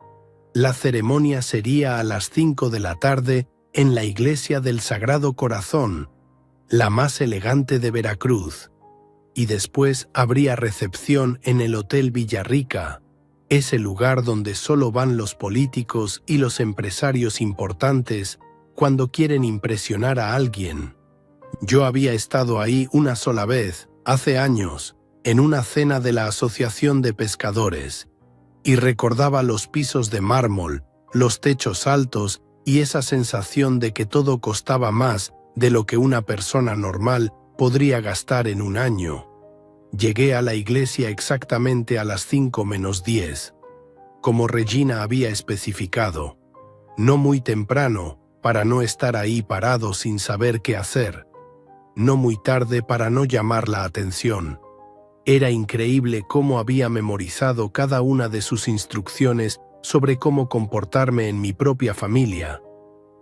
La ceremonia sería a las 5 de la tarde en la iglesia del Sagrado Corazón, la más elegante de Veracruz, y después habría recepción en el Hotel Villarrica, ese lugar donde solo van los políticos y los empresarios importantes cuando quieren impresionar a alguien. Yo había estado ahí una sola vez, hace años, en una cena de la Asociación de Pescadores, y recordaba los pisos de mármol, los techos altos y esa sensación de que todo costaba más de lo que una persona normal podría gastar en un año. Llegué a la iglesia exactamente a las 5 menos 10, como Regina había especificado. No muy temprano, para no estar ahí parado sin saber qué hacer. No muy tarde para no llamar la atención. Era increíble cómo había memorizado cada una de sus instrucciones sobre cómo comportarme en mi propia familia.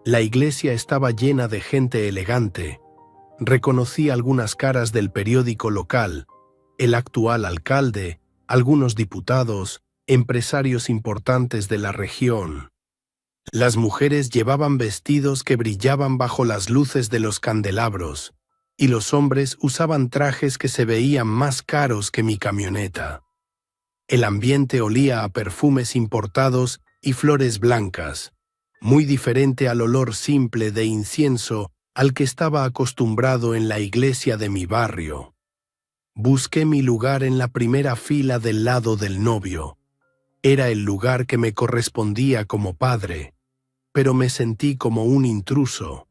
La iglesia estaba llena de gente elegante. Reconocí algunas caras del periódico local, el actual alcalde, algunos diputados, empresarios importantes de la región. Las mujeres llevaban vestidos que brillaban bajo las luces de los candelabros, y los hombres usaban trajes que se veían más caros que mi camioneta. El ambiente olía a perfumes importados y flores blancas, muy diferente al olor simple de incienso al que estaba acostumbrado en la iglesia de mi barrio. Busqué mi lugar en la primera fila del lado del novio. Era el lugar que me correspondía como padre, pero me sentí como un intruso.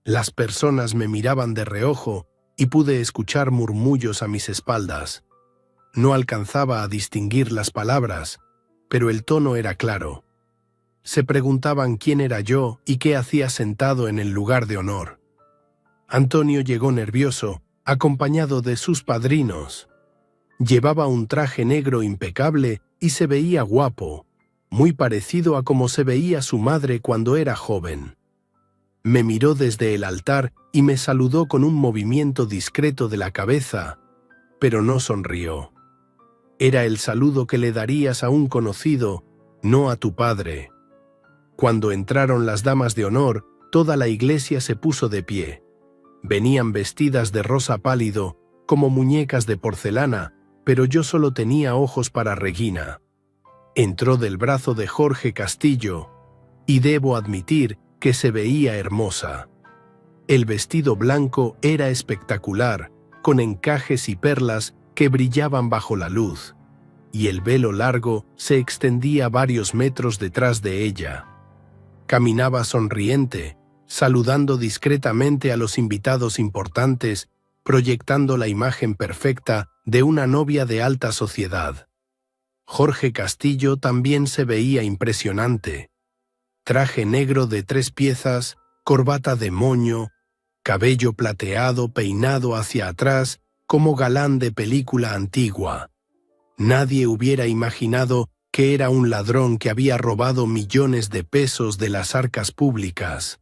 Las personas me miraban de reojo y pude escuchar murmullos a mis espaldas. No alcanzaba a distinguir las palabras, pero el tono era claro. Se preguntaban quién era yo y qué hacía sentado en el lugar de honor. Antonio llegó nervioso, acompañado de sus padrinos. Llevaba un traje negro impecable y se veía guapo, muy parecido a como se veía su madre cuando era joven. Me miró desde el altar y me saludó con un movimiento discreto de la cabeza, pero no sonrió. Era el saludo que le darías a un conocido, no a tu padre. Cuando entraron las damas de honor, toda la iglesia se puso de pie. Venían vestidas de rosa pálido, como muñecas de porcelana, pero yo solo tenía ojos para Regina. Entró del brazo de Jorge Castillo, y debo admitir que se veía hermosa. El vestido blanco era espectacular, con encajes y perlas que brillaban bajo la luz, y el velo largo se extendía varios metros detrás de ella. Caminaba sonriente, saludando discretamente a los invitados importantes, proyectando la imagen perfecta de una novia de alta sociedad. Jorge Castillo también se veía impresionante. Traje negro de 3 piezas, corbata de moño, cabello plateado peinado hacia atrás como galán de película antigua. Nadie hubiera imaginado que era un ladrón que había robado millones de pesos de las arcas públicas.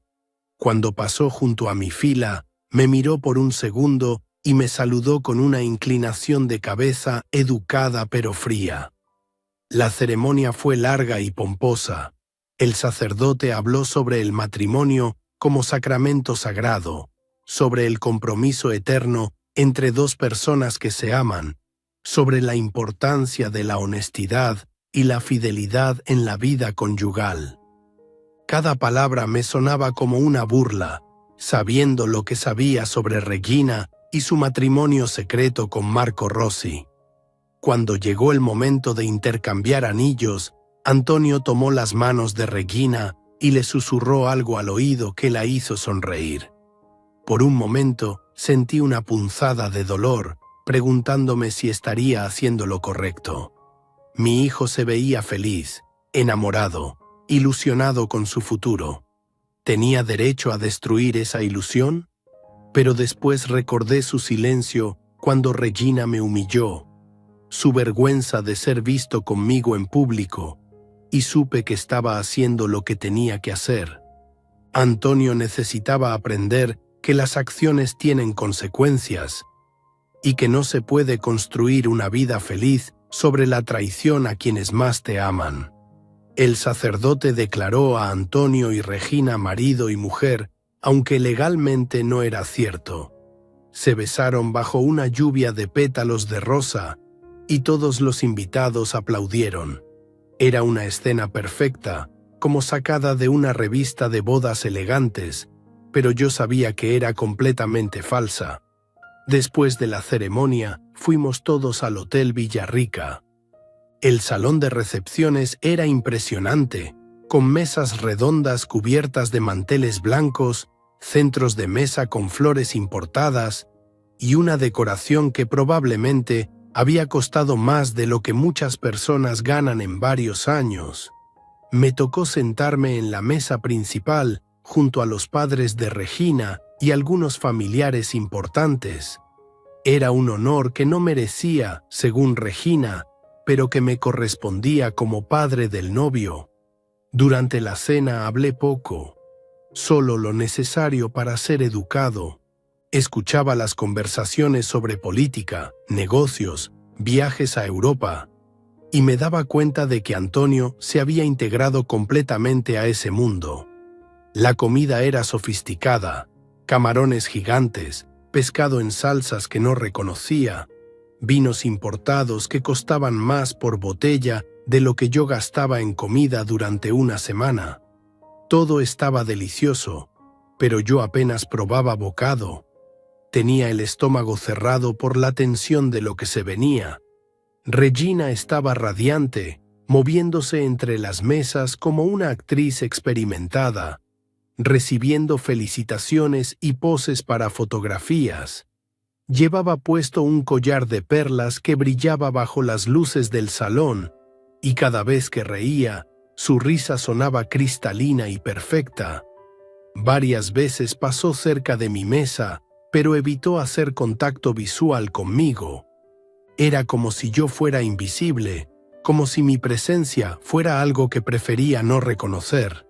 Cuando pasó junto a mi fila, me miró por un segundo y me saludó con una inclinación de cabeza educada pero fría. La ceremonia fue larga y pomposa. El sacerdote habló sobre el matrimonio como sacramento sagrado, sobre el compromiso eterno entre dos personas que se aman, sobre la importancia de la honestidad y la fidelidad en la vida conyugal. Cada palabra me sonaba como una burla, sabiendo lo que sabía sobre Regina y su matrimonio secreto con Marco Rossi. Cuando llegó el momento de intercambiar anillos, Antonio tomó las manos de Regina y le susurró algo al oído que la hizo sonreír. Por un momento sentí una punzada de dolor, preguntándome si estaría haciendo lo correcto. Mi hijo se veía feliz, enamorado, ilusionado con su futuro. ¿Tenía derecho a destruir esa ilusión? Pero después recordé su silencio cuando Regina me humilló, su vergüenza de ser visto conmigo en público, y supe que estaba haciendo lo que tenía que hacer. Antonio necesitaba aprender que las acciones tienen consecuencias y que no se puede construir una vida feliz sobre la traición a quienes más te aman. El sacerdote declaró a Antonio y Regina marido y mujer, aunque legalmente no era cierto. Se besaron bajo una lluvia de pétalos de rosa y todos los invitados aplaudieron. Era una escena perfecta, como sacada de una revista de bodas elegantes, pero yo sabía que era completamente falsa. Después de la ceremonia, fuimos todos al Hotel Villarrica. El salón de recepciones era impresionante, con mesas redondas cubiertas de manteles blancos, centros de mesa con flores importadas y una decoración que probablemente había costado más de lo que muchas personas ganan en varios años. Me tocó sentarme en la mesa principal junto a los padres de Regina y algunos familiares importantes. Era un honor que no merecía, según Regina, pero que me correspondía como padre del novio. Durante la cena hablé poco, solo lo necesario para ser educado. Escuchaba las conversaciones sobre política, negocios, viajes a Europa, y me daba cuenta de que Antonio se había integrado completamente a ese mundo. La comida era sofisticada, camarones gigantes, pescado en salsas que no reconocía, vinos importados que costaban más por botella de lo que yo gastaba en comida durante una semana. Todo estaba delicioso, pero yo apenas probaba bocado. Tenía el estómago cerrado por la tensión de lo que se venía. Regina estaba radiante, moviéndose entre las mesas como una actriz experimentada, recibiendo felicitaciones y poses para fotografías. Llevaba puesto un collar de perlas que brillaba bajo las luces del salón, y cada vez que reía, su risa sonaba cristalina y perfecta. Varias veces pasó cerca de mi mesa, pero evitó hacer contacto visual conmigo. Era como si yo fuera invisible, como si mi presencia fuera algo que prefería no reconocer.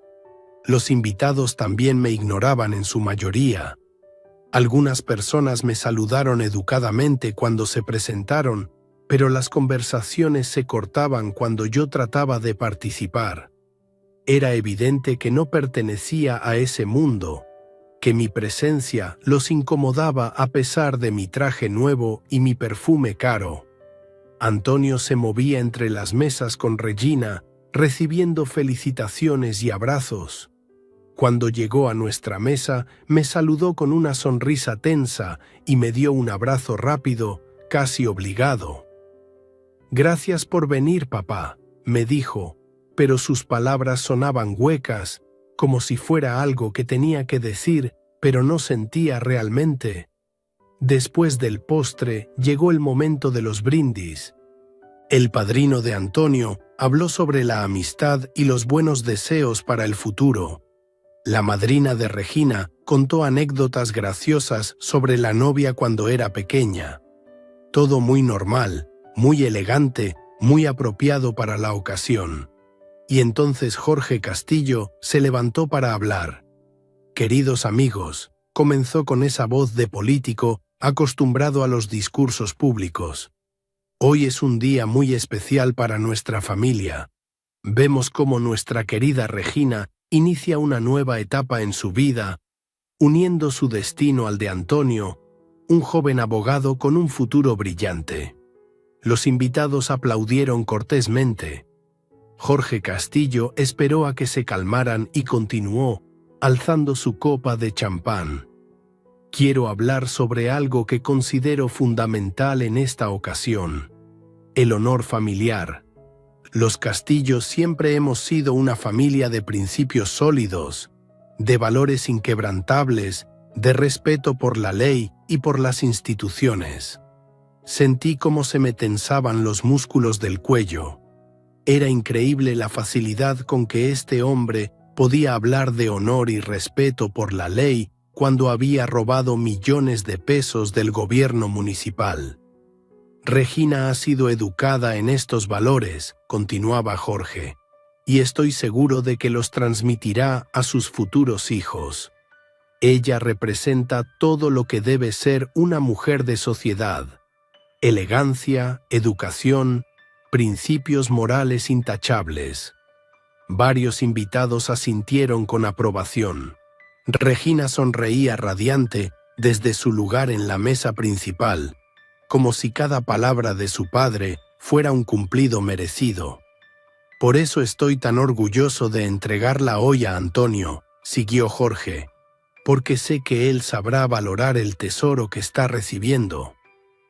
Los invitados también me ignoraban en su mayoría. Algunas personas me saludaron educadamente cuando se presentaron, pero las conversaciones se cortaban cuando yo trataba de participar. Era evidente que no pertenecía a ese mundo, que mi presencia los incomodaba a pesar de mi traje nuevo y mi perfume caro. Antonio se movía entre las mesas con Regina, recibiendo felicitaciones y abrazos. Cuando llegó a nuestra mesa, me saludó con una sonrisa tensa y me dio un abrazo rápido, casi obligado. «Gracias por venir, papá», me dijo, pero sus palabras sonaban huecas, como si fuera algo que tenía que decir, pero no sentía realmente. Después del postre, llegó el momento de los brindis. El padrino de Antonio habló sobre la amistad y los buenos deseos para el futuro. La madrina de Regina contó anécdotas graciosas sobre la novia cuando era pequeña. Todo muy normal, muy elegante, muy apropiado para la ocasión. Y entonces Jorge Castillo se levantó para hablar. «Queridos amigos», comenzó con esa voz de político acostumbrado a los discursos públicos. «Hoy es un día muy especial para nuestra familia. Vemos cómo nuestra querida Regina inicia una nueva etapa en su vida, uniendo su destino al de Antonio, un joven abogado con un futuro brillante». Los invitados aplaudieron cortésmente. Jorge Castillo esperó a que se calmaran y continuó, alzando su copa de champán. «Quiero hablar sobre algo que considero fundamental en esta ocasión: el honor familiar. Los Castillos siempre hemos sido una familia de principios sólidos, de valores inquebrantables, de respeto por la ley y por las instituciones». Sentí cómo se me tensaban los músculos del cuello. Era increíble la facilidad con que este hombre podía hablar de honor y respeto por la ley cuando había robado millones de pesos del gobierno municipal. «Regina ha sido educada en estos valores», continuaba Jorge, «y estoy seguro de que los transmitirá a sus futuros hijos. Ella representa todo lo que debe ser una mujer de sociedad: elegancia, educación, principios morales intachables». Varios invitados asintieron con aprobación. Regina sonreía radiante desde su lugar en la mesa principal, como si cada palabra de su padre fuera un cumplido merecido. «Por eso estoy tan orgulloso de entregarla hoy a Antonio», siguió Jorge, «porque sé que él sabrá valorar el tesoro que está recibiendo.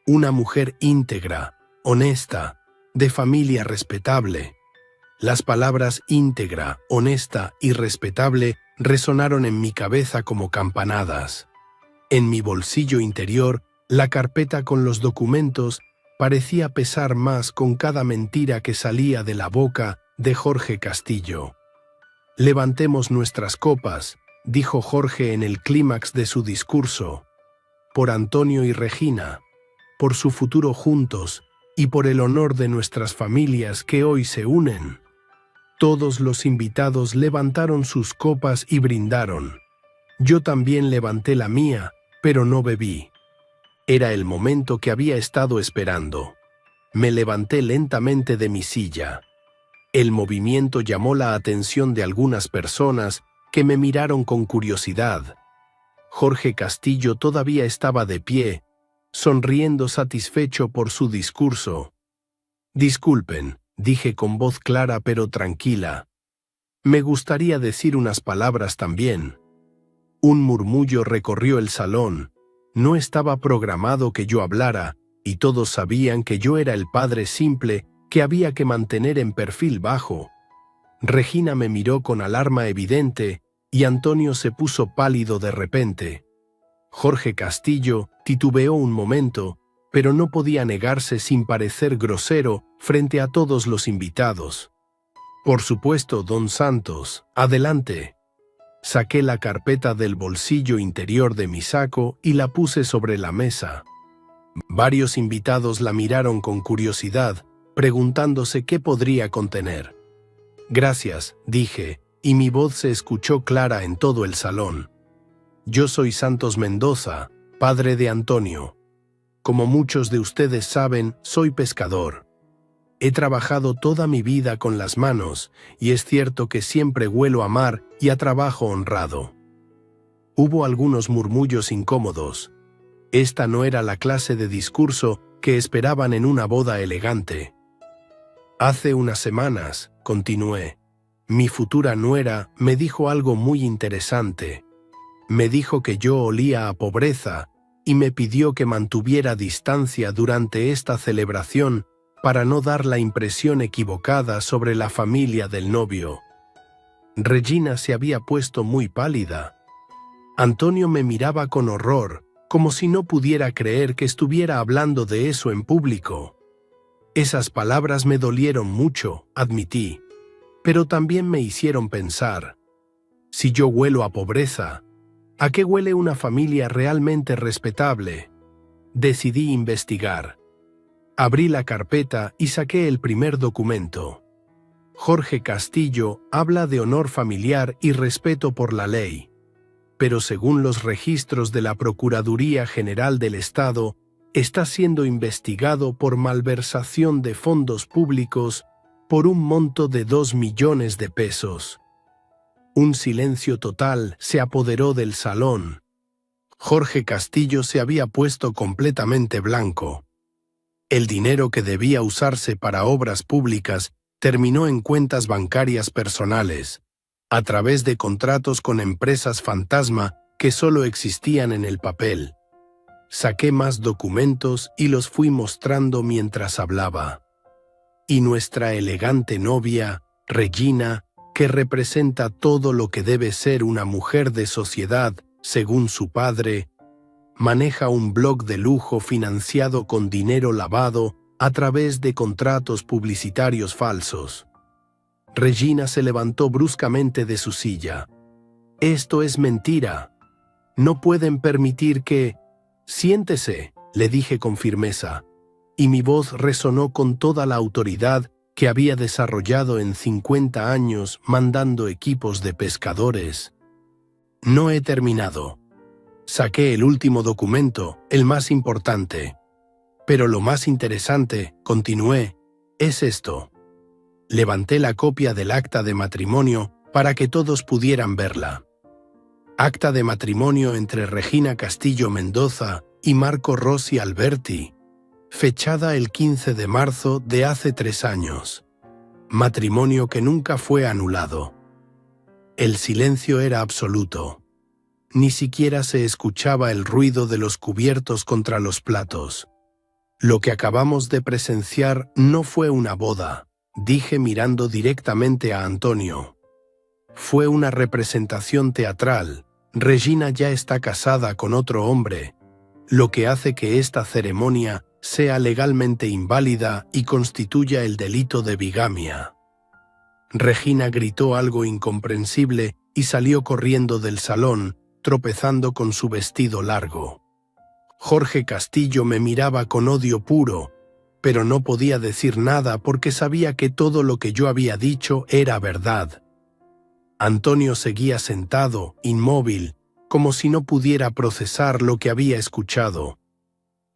Una mujer íntegra, honesta, de familia respetable». Las palabras íntegra, honesta y respetable resonaron en mi cabeza como campanadas. En mi bolsillo interior, la carpeta con los documentos parecía pesar más con cada mentira que salía de la boca de Jorge Castillo. «Levantemos nuestras copas», dijo Jorge en el clímax de su discurso, «por Antonio y Regina, por su futuro juntos y por el honor de nuestras familias que hoy se unen». Todos los invitados levantaron sus copas y brindaron. Yo también levanté la mía, pero no bebí. Era el momento que había estado esperando. Me levanté lentamente de mi silla. El movimiento llamó la atención de algunas personas que me miraron con curiosidad. Jorge Castillo todavía estaba de pie, sonriendo satisfecho por su discurso. «Disculpen», dije con voz clara pero tranquila. «Me gustaría decir unas palabras también». Un murmullo recorrió el salón. No estaba programado que yo hablara, y todos sabían que yo era el padre simple que había que mantener en perfil bajo. Regina me miró con alarma evidente, y Antonio se puso pálido de repente. Jorge Castillo titubeó un momento, pero no podía negarse sin parecer grosero frente a todos los invitados. «Por supuesto, don Santos, adelante». Saqué la carpeta del bolsillo interior de mi saco y la puse sobre la mesa. Varios invitados la miraron con curiosidad, preguntándose qué podría contener. «Gracias», dije, y mi voz se escuchó clara en todo el salón. «Yo soy Santos Mendoza, padre de Antonio. Como muchos de ustedes saben, soy pescador. He trabajado toda mi vida con las manos, y es cierto que siempre huelo a mar y a trabajo honrado». Hubo algunos murmullos incómodos. Esta no era la clase de discurso que esperaban en una boda elegante. «Hace unas semanas», continué, «mi futura nuera me dijo algo muy interesante. Me dijo que yo olía a pobreza y me pidió que mantuviera distancia durante esta celebración para no dar la impresión equivocada sobre la familia del novio». Regina se había puesto muy pálida. Antonio me miraba con horror, como si no pudiera creer que estuviera hablando de eso en público. Esas palabras me dolieron mucho, admití, pero también me hicieron pensar. Si yo huelo a pobreza, ¿a qué huele una familia realmente respetable? Decidí investigar. Abrí la carpeta y saqué el primer documento. Jorge Castillo habla de honor familiar y respeto por la ley. Pero según los registros de la Procuraduría General del Estado, está siendo investigado por malversación de fondos públicos por un monto de 2 millones de pesos. Un silencio total se apoderó del salón. Jorge Castillo se había puesto completamente blanco. El dinero que debía usarse para obras públicas terminó en cuentas bancarias personales, a través de contratos con empresas fantasma que solo existían en el papel. Saqué más documentos y los fui mostrando mientras hablaba. Y nuestra elegante novia, Regina, que representa todo lo que debe ser una mujer de sociedad, según su padre, maneja un blog de lujo financiado con dinero lavado a través de contratos publicitarios falsos. Regina se levantó bruscamente de su silla. «Esto es mentira. No pueden permitir que...» «Siéntese», le dije con firmeza, y mi voz resonó con toda la autoridad que había desarrollado en 50 años mandando equipos de pescadores. «No he terminado. Saqué el último documento, el más importante. Pero lo más interesante, continué, es esto». Levanté la copia del acta de matrimonio para que todos pudieran verla. Acta de matrimonio entre Regina Castillo Mendoza y Marco Rossi Alberti, fechada el 15 de marzo de hace 3 años. Matrimonio que nunca fue anulado. El silencio era absoluto. Ni siquiera se escuchaba el ruido de los cubiertos contra los platos. Lo que acabamos de presenciar no fue una boda, dije mirando directamente a Antonio. Fue una representación teatral. Regina ya está casada con otro hombre, lo que hace que esta ceremonia sea legalmente inválida y constituya el delito de bigamia. Regina gritó algo incomprensible y salió corriendo del salón, tropezando con su vestido largo. Jorge Castillo me miraba con odio puro, pero no podía decir nada porque sabía que todo lo que yo había dicho era verdad. Antonio seguía sentado, inmóvil, como si no pudiera procesar lo que había escuchado.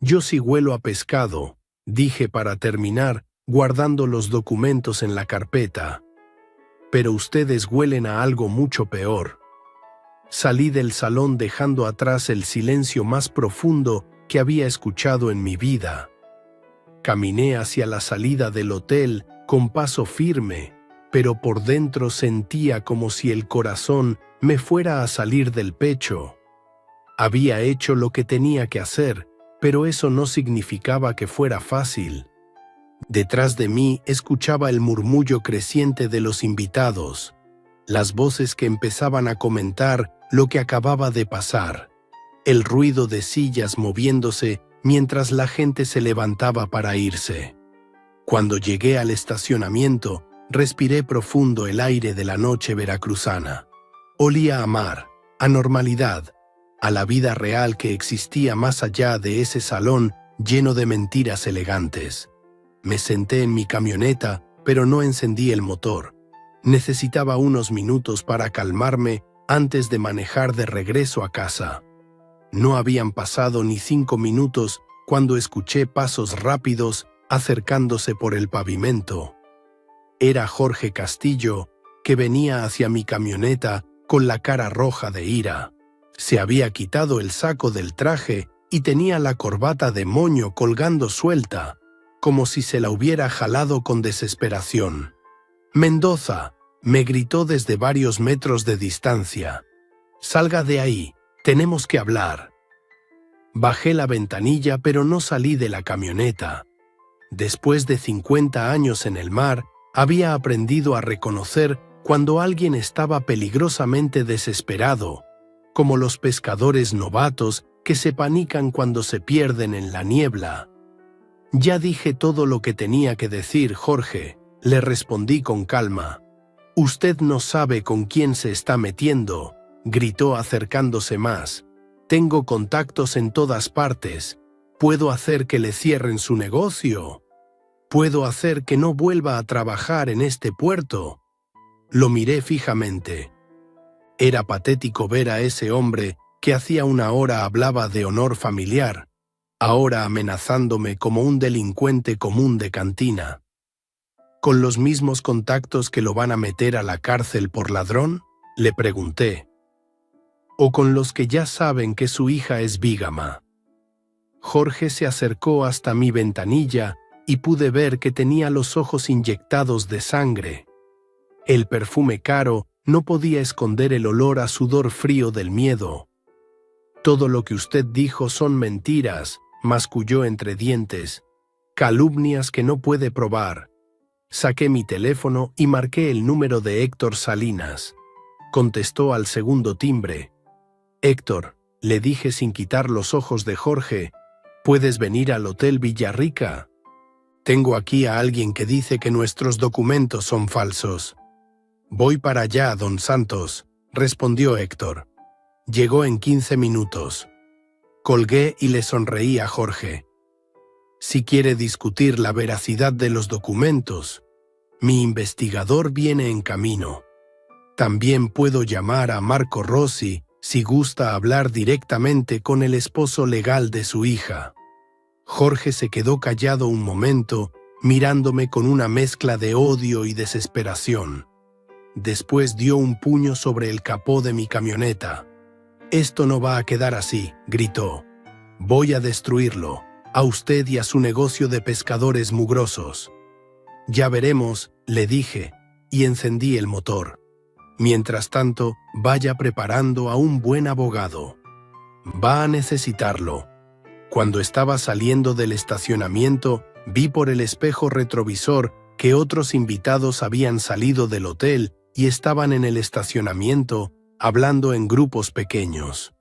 «Yo sí huelo a pescado», dije para terminar, guardando los documentos en la carpeta. «Pero ustedes huelen a algo mucho peor». Salí del salón dejando atrás el silencio más profundo que había escuchado en mi vida. Caminé hacia la salida del hotel con paso firme, pero por dentro sentía como si el corazón me fuera a salir del pecho. Había hecho lo que tenía que hacer, pero eso no significaba que fuera fácil. Detrás de mí escuchaba el murmullo creciente de los invitados, las voces que empezaban a comentar lo que acababa de pasar, el ruido de sillas moviéndose mientras la gente se levantaba para irse. Cuando llegué al estacionamiento, respiré profundo el aire de la noche veracruzana. Olía a mar, a normalidad, a la vida real que existía más allá de ese salón lleno de mentiras elegantes. Me senté en mi camioneta, pero no encendí el motor. Necesitaba unos minutos para calmarme antes de manejar de regreso a casa. No habían pasado ni 5 minutos cuando escuché pasos rápidos acercándose por el pavimento. Era Jorge Castillo, que venía hacia mi camioneta con la cara roja de ira. Se había quitado el saco del traje y tenía la corbata de moño colgando suelta, como si se la hubiera jalado con desesperación. «Mendoza», me gritó desde varios metros de distancia. «Salga de ahí, tenemos que hablar». Bajé la ventanilla, pero no salí de la camioneta. Después de 50 años en el mar, había aprendido a reconocer cuando alguien estaba peligrosamente desesperado, como los pescadores novatos que se panican cuando se pierden en la niebla. «Ya dije todo lo que tenía que decir, Jorge», le respondí con calma. Usted no sabe con quién se está metiendo, gritó acercándose más. Tengo contactos en todas partes. Puedo hacer que le cierren su negocio. Puedo hacer que no vuelva a trabajar en este puerto. Lo miré fijamente. Era patético ver a ese hombre que hacía una hora hablaba de honor familiar, ahora amenazándome como un delincuente común de cantina. ¿Con los mismos contactos que lo van a meter a la cárcel por ladrón?, le pregunté. ¿O con los que ya saben que su hija es bígama? Jorge se acercó hasta mi ventanilla y pude ver que tenía los ojos inyectados de sangre. El perfume caro no podía esconder el olor a sudor frío del miedo. Todo lo que usted dijo son mentiras, masculló entre dientes, calumnias que no puede probar. Saqué mi teléfono y marqué el número de Héctor Salinas. Contestó al segundo timbre. Héctor, le dije sin quitar los ojos de Jorge, ¿puedes venir al Hotel Villarrica? Tengo aquí a alguien que dice que nuestros documentos son falsos. Voy para allá, don Santos, respondió Héctor. Llegó en 15 minutos. Colgué y le sonreí a Jorge. Si quiere discutir la veracidad de los documentos, mi investigador viene en camino. También puedo llamar a Marco Rossi si gusta hablar directamente con el esposo legal de su hija. Jorge se quedó callado un momento, mirándome con una mezcla de odio y desesperación. Después dio un puño sobre el capó de mi camioneta. «Esto no va a quedar así», gritó. «Voy a destruirlo, a usted y a su negocio de pescadores mugrosos». «Ya veremos», le dije, y encendí el motor. «Mientras tanto, vaya preparando a un buen abogado. Va a necesitarlo». Cuando estaba saliendo del estacionamiento, vi por el espejo retrovisor que otros invitados habían salido del hotel y estaban en el estacionamiento, hablando en grupos pequeños.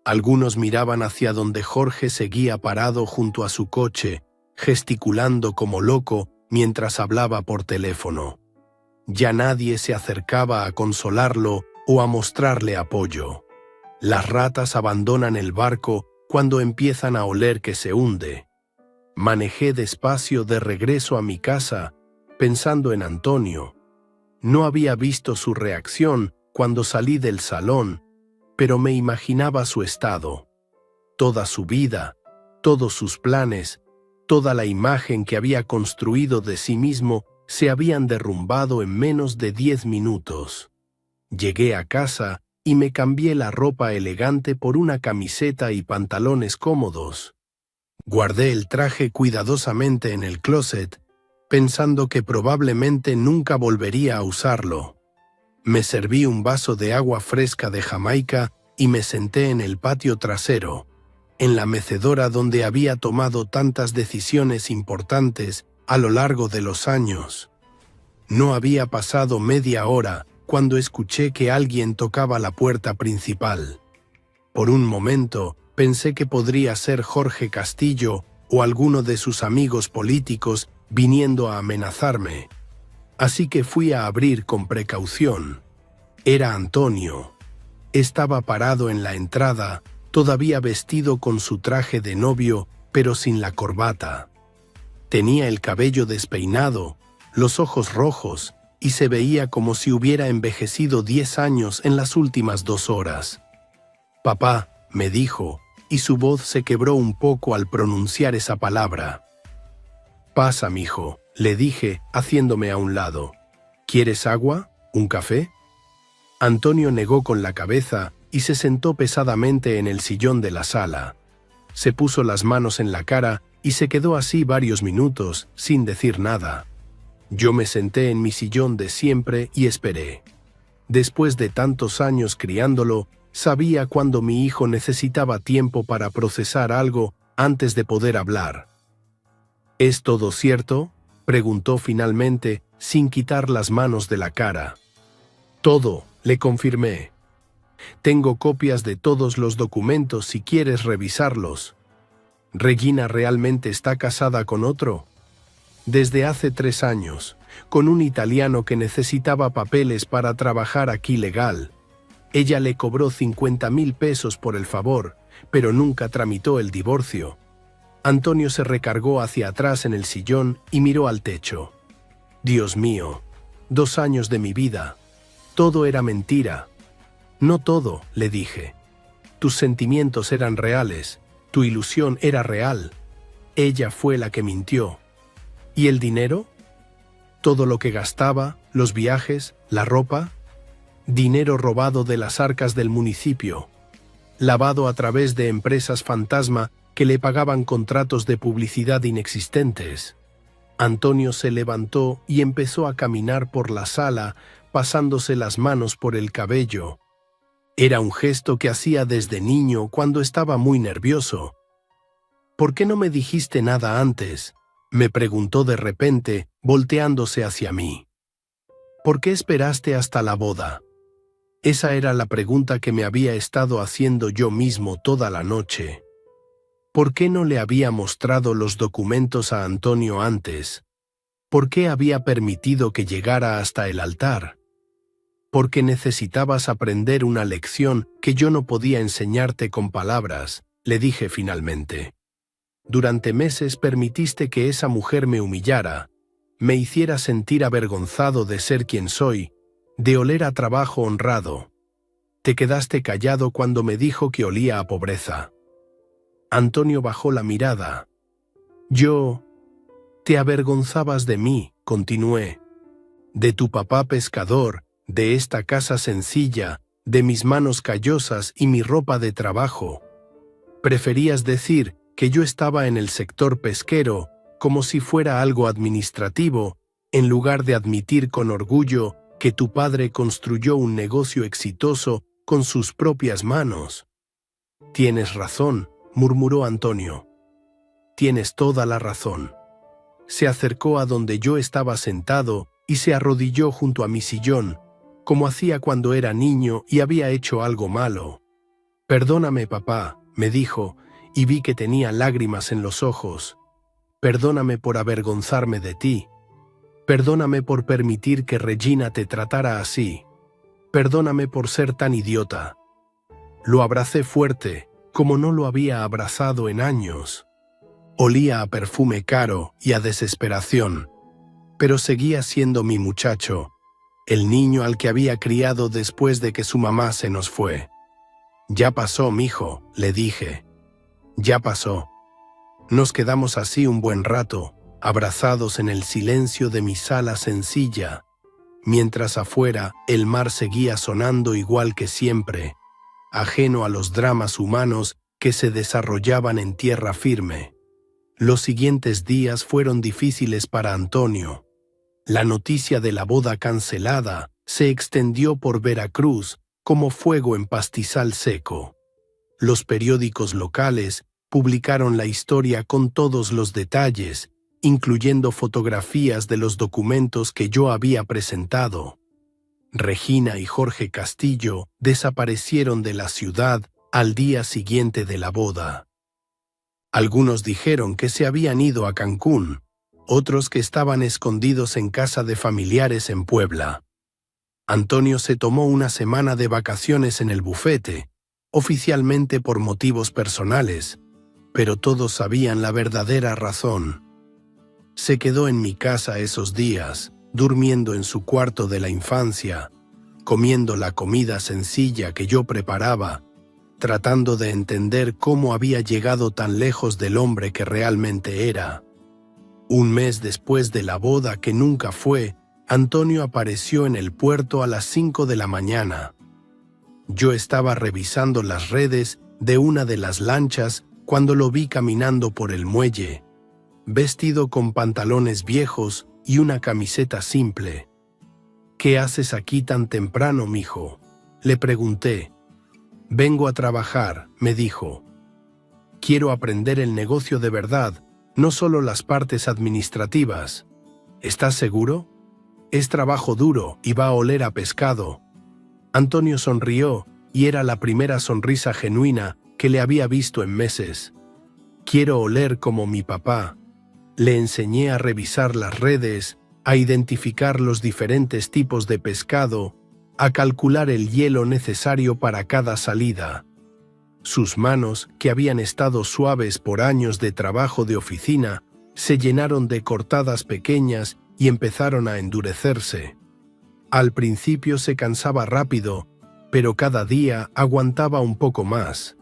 Algunos miraban hacia donde Jorge seguía parado junto a su coche, gesticulando como loco mientras hablaba por teléfono. Ya nadie se acercaba a consolarlo o a mostrarle apoyo. Las ratas abandonan el barco cuando empiezan a oler que se hunde. Manejé despacio de regreso a mi casa, pensando en Antonio. No había visto su reacción cuando salí del salón, pero me imaginaba su estado. Toda su vida, todos sus planes, toda la imagen que había construido de sí mismo se habían derrumbado en menos de 10 minutos. Llegué a casa y me cambié la ropa elegante por una camiseta y pantalones cómodos. Guardé el traje cuidadosamente en el closet, pensando que probablemente nunca volvería a usarlo. Me serví un vaso de agua fresca de Jamaica y me senté en el patio trasero, en la mecedora donde había tomado tantas decisiones importantes a lo largo de los años. No había pasado media hora cuando escuché que alguien tocaba la puerta principal. Por un momento pensé que podría ser Jorge Castillo o alguno de sus amigos políticos viniendo a amenazarme. Así que fui a abrir con precaución. Era Antonio. Estaba parado en la entrada, todavía vestido con su traje de novio, pero sin la corbata. Tenía el cabello despeinado, los ojos rojos, y se veía como si hubiera envejecido 10 años en las últimas 2 horas. «Papá», me dijo, y su voz se quebró un poco al pronunciar esa palabra. «Pasa, mijo», le dije, haciéndome a un lado. «¿Quieres agua? ¿Un café?» Antonio negó con la cabeza y se sentó pesadamente en el sillón de la sala. Se puso las manos en la cara y se quedó así varios minutos, sin decir nada. Yo me senté en mi sillón de siempre y esperé. Después de tantos años criándolo, sabía cuando mi hijo necesitaba tiempo para procesar algo antes de poder hablar. «¿Es todo cierto?», preguntó finalmente, sin quitar las manos de la cara. «Todo», le confirmé. «Tengo copias de todos los documentos si quieres revisarlos». «¿Regina realmente está casada con otro?» «Desde hace 3 años. con un italiano que necesitaba papeles para trabajar aquí legal. Ella le cobró 50.000 pesos por el favor, pero nunca tramitó el divorcio. Antonio se recargó hacia atrás en el sillón y miró al techo. Dios mío, 2 años de mi vida. Todo era mentira. No todo, le dije. Tus sentimientos eran reales, tu ilusión era real. Ella fue la que mintió. ¿Y el dinero? Todo lo que gastaba, los viajes, la ropa. Dinero robado de las arcas del municipio, lavado a través de empresas fantasma que le pagaban contratos de publicidad inexistentes. Antonio se levantó y empezó a caminar por la sala, pasándose las manos por el cabello. Era un gesto que hacía desde niño cuando estaba muy nervioso. ¿Por qué no me dijiste nada antes?, me preguntó de repente, volteándose hacia mí. ¿Por qué esperaste hasta la boda? Esa era la pregunta que me había estado haciendo yo mismo toda la noche. ¿Por qué no le había mostrado los documentos a Antonio antes? ¿Por qué había permitido que llegara hasta el altar? Porque necesitabas aprender una lección que yo no podía enseñarte con palabras, le dije finalmente. Durante meses permitiste que esa mujer me humillara, me hiciera sentir avergonzado de ser quien soy, de oler a trabajo honrado. Te quedaste callado cuando me dijo que olía a pobreza. Antonio bajó la mirada. Te avergonzabas de mí, continué. De tu papá pescador, de esta casa sencilla, de mis manos callosas y mi ropa de trabajo. Preferías decir que yo estaba en el sector pesquero, como si fuera algo administrativo, en lugar de admitir con orgullo que tu padre construyó un negocio exitoso con sus propias manos. Tienes razón, murmuró Antonio. Tienes toda la razón. Se acercó a donde yo estaba sentado y se arrodilló junto a mi sillón, como hacía cuando era niño y había hecho algo malo. Perdóname, papá, me dijo, y vi que tenía lágrimas en los ojos. Perdóname por avergonzarme de ti. Perdóname por permitir que Regina te tratara así. Perdóname por ser tan idiota. Lo abracé fuerte, como no lo había abrazado en años. Olía a perfume caro y a desesperación, pero seguía siendo mi muchacho, el niño al que había criado después de que su mamá se nos fue. Ya pasó, mijo, le dije. Ya pasó. Nos quedamos así un buen rato, abrazados en el silencio de mi sala sencilla, mientras afuera el mar seguía sonando igual que siempre, ajeno a los dramas humanos que se desarrollaban en tierra firme. Los siguientes días fueron difíciles para Antonio. La noticia de la boda cancelada se extendió por Veracruz como fuego en pastizal seco. Los periódicos locales publicaron la historia con todos los detalles, incluyendo fotografías de los documentos que yo había presentado. Regina y Jorge Castillo desaparecieron de la ciudad al día siguiente de la boda. Algunos dijeron que se habían ido a Cancún, otros que estaban escondidos en casa de familiares en Puebla. Antonio se tomó una semana de vacaciones en el bufete, oficialmente por motivos personales, pero todos sabían la verdadera razón. Se quedó en mi casa esos días, durmiendo en su cuarto de la infancia, comiendo la comida sencilla que yo preparaba, tratando de entender cómo había llegado tan lejos del hombre que realmente era. Un mes después de la boda que nunca fue, Antonio apareció en el puerto a las 5 de la mañana. Yo estaba revisando las redes de una de las lanchas cuando lo vi caminando por el muelle, vestido con pantalones viejos y una camiseta simple. «¿Qué haces aquí tan temprano, mijo?», le pregunté. «Vengo a trabajar», me dijo. «Quiero aprender el negocio de verdad, no solo las partes administrativas. ¿Estás seguro? Es trabajo duro y va a oler a pescado». Antonio sonrió y era la primera sonrisa genuina que le había visto en meses. «Quiero oler como mi papá». Le enseñé a revisar las redes, a identificar los diferentes tipos de pescado, a calcular el hielo necesario para cada salida. Sus manos, que habían estado suaves por años de trabajo de oficina, se llenaron de cortadas pequeñas y empezaron a endurecerse. Al principio se cansaba rápido, pero cada día aguantaba un poco más.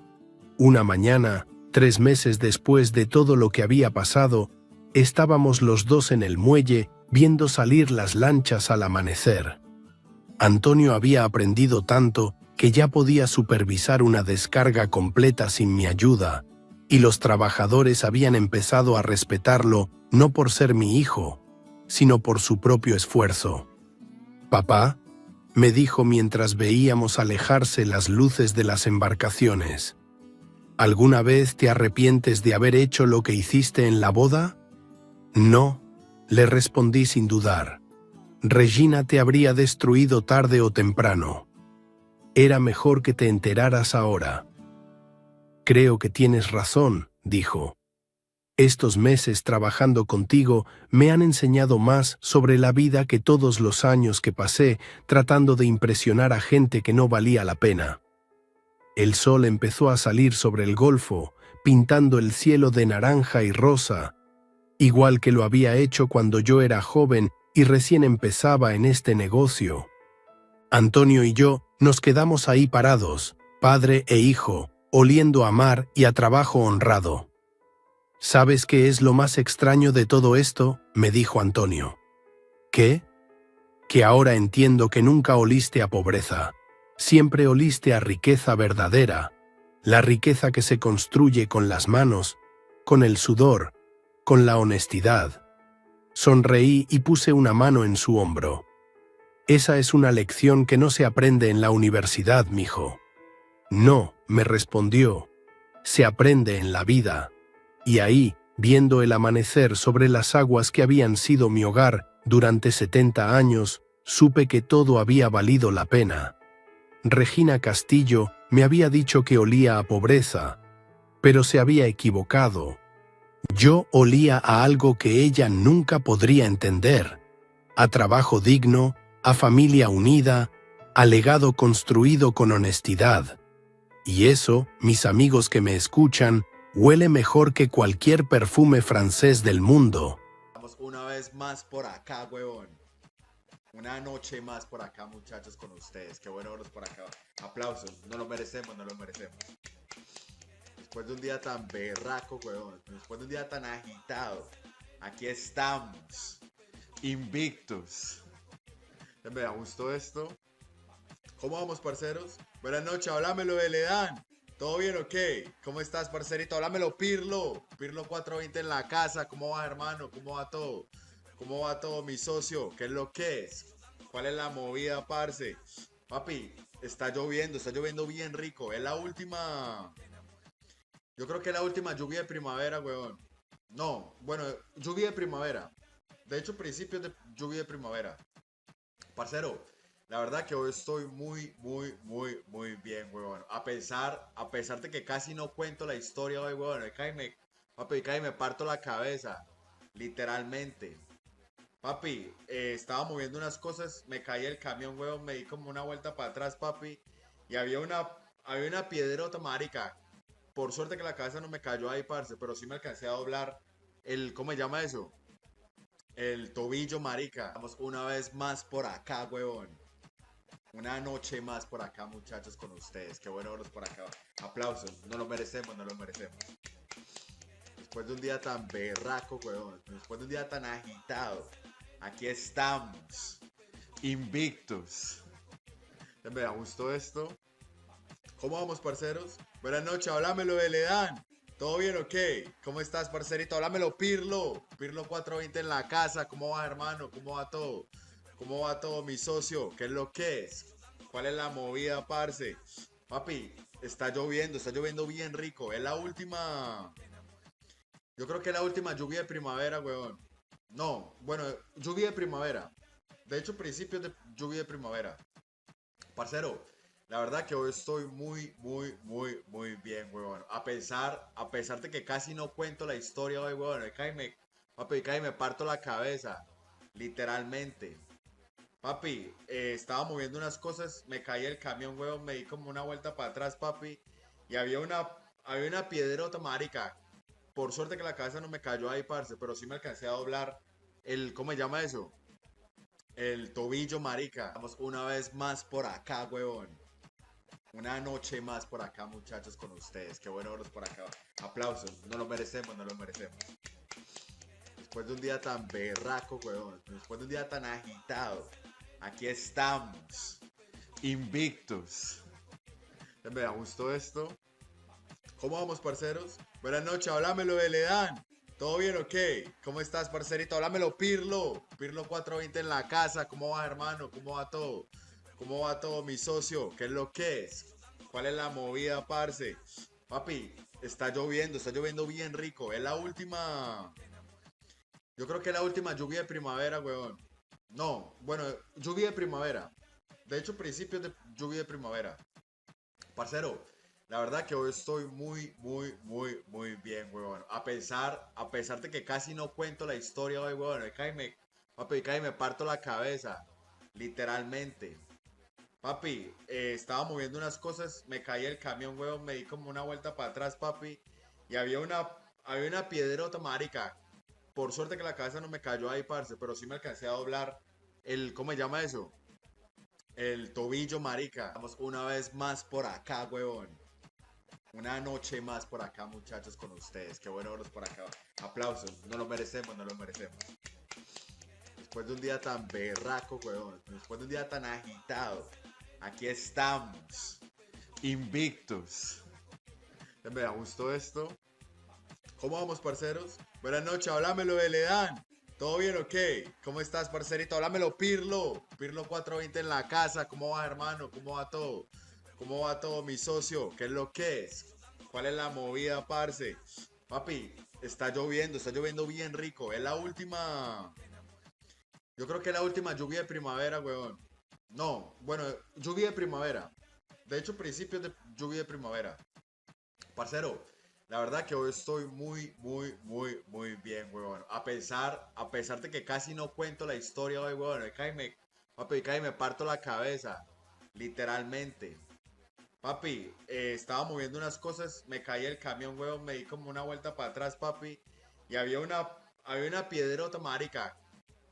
Una mañana, 3 meses después de todo lo que había pasado, estábamos los dos en el muelle viendo salir las lanchas al amanecer. Antonio había aprendido tanto que ya podía supervisar una descarga completa sin mi ayuda, y los trabajadores habían empezado a respetarlo no por ser mi hijo, sino por su propio esfuerzo. «Papá», me dijo mientras veíamos alejarse las luces de las embarcaciones, «¿alguna vez te arrepientes de haber hecho lo que hiciste en la boda?» «No», le respondí sin dudar. «Regina te habría destruido tarde o temprano. Era mejor que te enteraras ahora». «Creo que tienes razón», dijo. «Estos meses trabajando contigo me han enseñado más sobre la vida que todos los años que pasé tratando de impresionar a gente que no valía la pena». El sol empezó a salir sobre el golfo, pintando el cielo de naranja y rosa, igual que lo había hecho cuando yo era joven y recién empezaba en este negocio. Antonio y yo nos quedamos ahí parados, padre e hijo, oliendo a mar y a trabajo honrado. «¿Sabes qué es lo más extraño de todo esto?», me dijo Antonio. «¿Qué?». «Que ahora entiendo que nunca oliste a pobreza. Siempre oliste a riqueza verdadera, la riqueza que se construye con las manos, con el sudor, con la honestidad». Sonreí y puse una mano en su hombro. «Esa es una lección que no se aprende en la universidad, mijo». «No», me respondió, «se aprende en la vida». Y ahí, viendo el amanecer sobre las aguas que habían sido mi hogar durante 70 años, supe que todo había valido la pena. Regina Castillo me había dicho que olía a pobreza, pero se había equivocado. Yo olía a algo que ella nunca podría entender, a trabajo digno, a familia unida, a legado construido con honestidad. Y eso, mis amigos que me escuchan, huele mejor que cualquier perfume francés del mundo. Estamos una vez más por acá, huevón. Una noche más por acá, muchachos, con ustedes. Qué bueno verlos por acá. Aplausos. No lo merecemos, no lo merecemos. Después de un día tan berraco, huevón. Después de un día tan agitado. Aquí estamos. Invictus. Me gustó esto. ¿Cómo vamos, parceros? Buenas noches, háblamelo de Ledan. ¿Todo bien o qué? ¿Cómo estás, parcerito? Háblamelo, Pirlo. Pirlo 420 en la casa. ¿Cómo va, hermano? ¿Cómo va todo? ¿Cómo va todo, mi socio? ¿Qué es lo que es? ¿Cuál es la movida, parce? Papi, está lloviendo bien rico. Es la última... Yo creo que es la última lluvia de primavera, weón. No, bueno, lluvia de primavera. De hecho, principios de lluvia de primavera. Parcero, la verdad que hoy estoy muy bien, weón. A pesar de que casi no cuento la historia hoy, weón. Papi, me parto la cabeza. Literalmente. Papi, estaba moviendo unas cosas, me caí el camión, weón. Me di como una vuelta para atrás, papi. Y había una piedrota, marica. Por suerte que la cabeza no me cayó ahí, parce. Pero sí me alcancé a doblar ¿cómo se llama eso? El tobillo, marica. Vamos una vez más por acá, huevón. Una noche más por acá, muchachos, con ustedes. Qué bueno verlos por acá. Aplausos. No lo merecemos, no lo merecemos. Después de un día tan berraco, huevón. Después de un día tan agitado. Aquí estamos. Invictus. Me gustó esto. ¿Cómo vamos, parceros? Buenas noches, háblamelo de Ledan. ¿Todo bien o qué? ¿Cómo estás, parcerito? Háblamelo, Pirlo. Pirlo 420 en la casa. ¿Cómo va, hermano? ¿Cómo va todo? ¿Cómo va todo, mi socio? ¿Qué es lo que es? ¿Cuál es la movida, parce? Papi, está lloviendo bien rico. Es la última... Yo creo que es la última lluvia de primavera, weón. No, bueno, lluvia de primavera. De hecho, principios de lluvia de primavera. Parcero, la verdad que hoy estoy muy bien, weón. A pesar de que casi no cuento la historia hoy, weón. Papi, me parto la cabeza. literalmente. Papi, estaba moviendo unas cosas, me caí el camión, huevón, me di como una vuelta para atrás, papi, y había una piedrota, marica. Por suerte que la cabeza no me cayó ahí, parce, pero sí me alcancé a doblar ¿cómo se llama eso? El tobillo, marica. Vamos una vez más por acá, huevón. Una noche más por acá, muchachos, con ustedes. Qué bueno verlos por acá. Aplausos, no lo merecemos, no lo merecemos. Después de un día tan berraco, huevón. Después de un día tan agitado. Aquí estamos. Invictos. Me gustó esto. ¿Cómo vamos, parceros? Buenas noches, háblamelo de Ledán. ¿Todo bien o qué? ¿Cómo estás, parcerito? Háblamelo, Pirlo. Pirlo 420 en la casa. ¿Cómo va, hermano? ¿Cómo va todo? ¿Cómo va todo, mi socio? ¿Qué es lo que es? ¿Cuál es la movida, parce? Papi, está lloviendo bien rico. Es la última. Yo creo que es la última lluvia de primavera, weón. No, bueno, lluvia de primavera. De hecho, principios de lluvia de primavera. Parcero, la verdad que hoy estoy muy, muy, muy, muy bien, weón. A pesar de que casi no cuento la historia hoy, weón. Papi, cae me parto la cabeza. Literalmente. Papi, estaba moviendo unas cosas, me caí el camión, weón, me di como una vuelta para atrás, papi. Y había una piedrota, marica. Por suerte que la cabeza no me cayó ahí, parce, pero sí me alcancé a doblar ¿cómo se llama eso? El tobillo, marica. Vamos una vez más por acá, huevón. Una noche más por acá, muchachos, con ustedes. Qué bueno verlos por acá. Aplausos. No lo merecemos, no lo merecemos. Después de un día tan berraco, huevón. Después de un día tan agitado. Aquí estamos. Invictos. Me gustó esto. ¿Cómo vamos, parceros? Buenas noches, háblamelo de Ledán. ¿Todo bien o qué? ¿Cómo estás, parcerito? Háblamelo, Pirlo. Pirlo 420 en la casa. ¿Cómo va, hermano? ¿Cómo va todo? ¿Cómo va todo, mi socio? ¿Qué es lo que es? ¿Cuál es la movida, parce? Papi, está lloviendo bien rico. Es la última. Yo creo que es la última lluvia de primavera, weón. No, bueno, lluvia de primavera. De hecho, principios de lluvia de primavera. Parcero, la verdad que hoy estoy muy, muy, muy, muy bien, weón. A pesar de que casi no cuento la historia hoy, weón. Papi, me parto la cabeza. Literalmente. Papi, estaba moviendo unas cosas, me caí el camión, weón, me di como una vuelta para atrás, papi. Y había una piedrota, marica.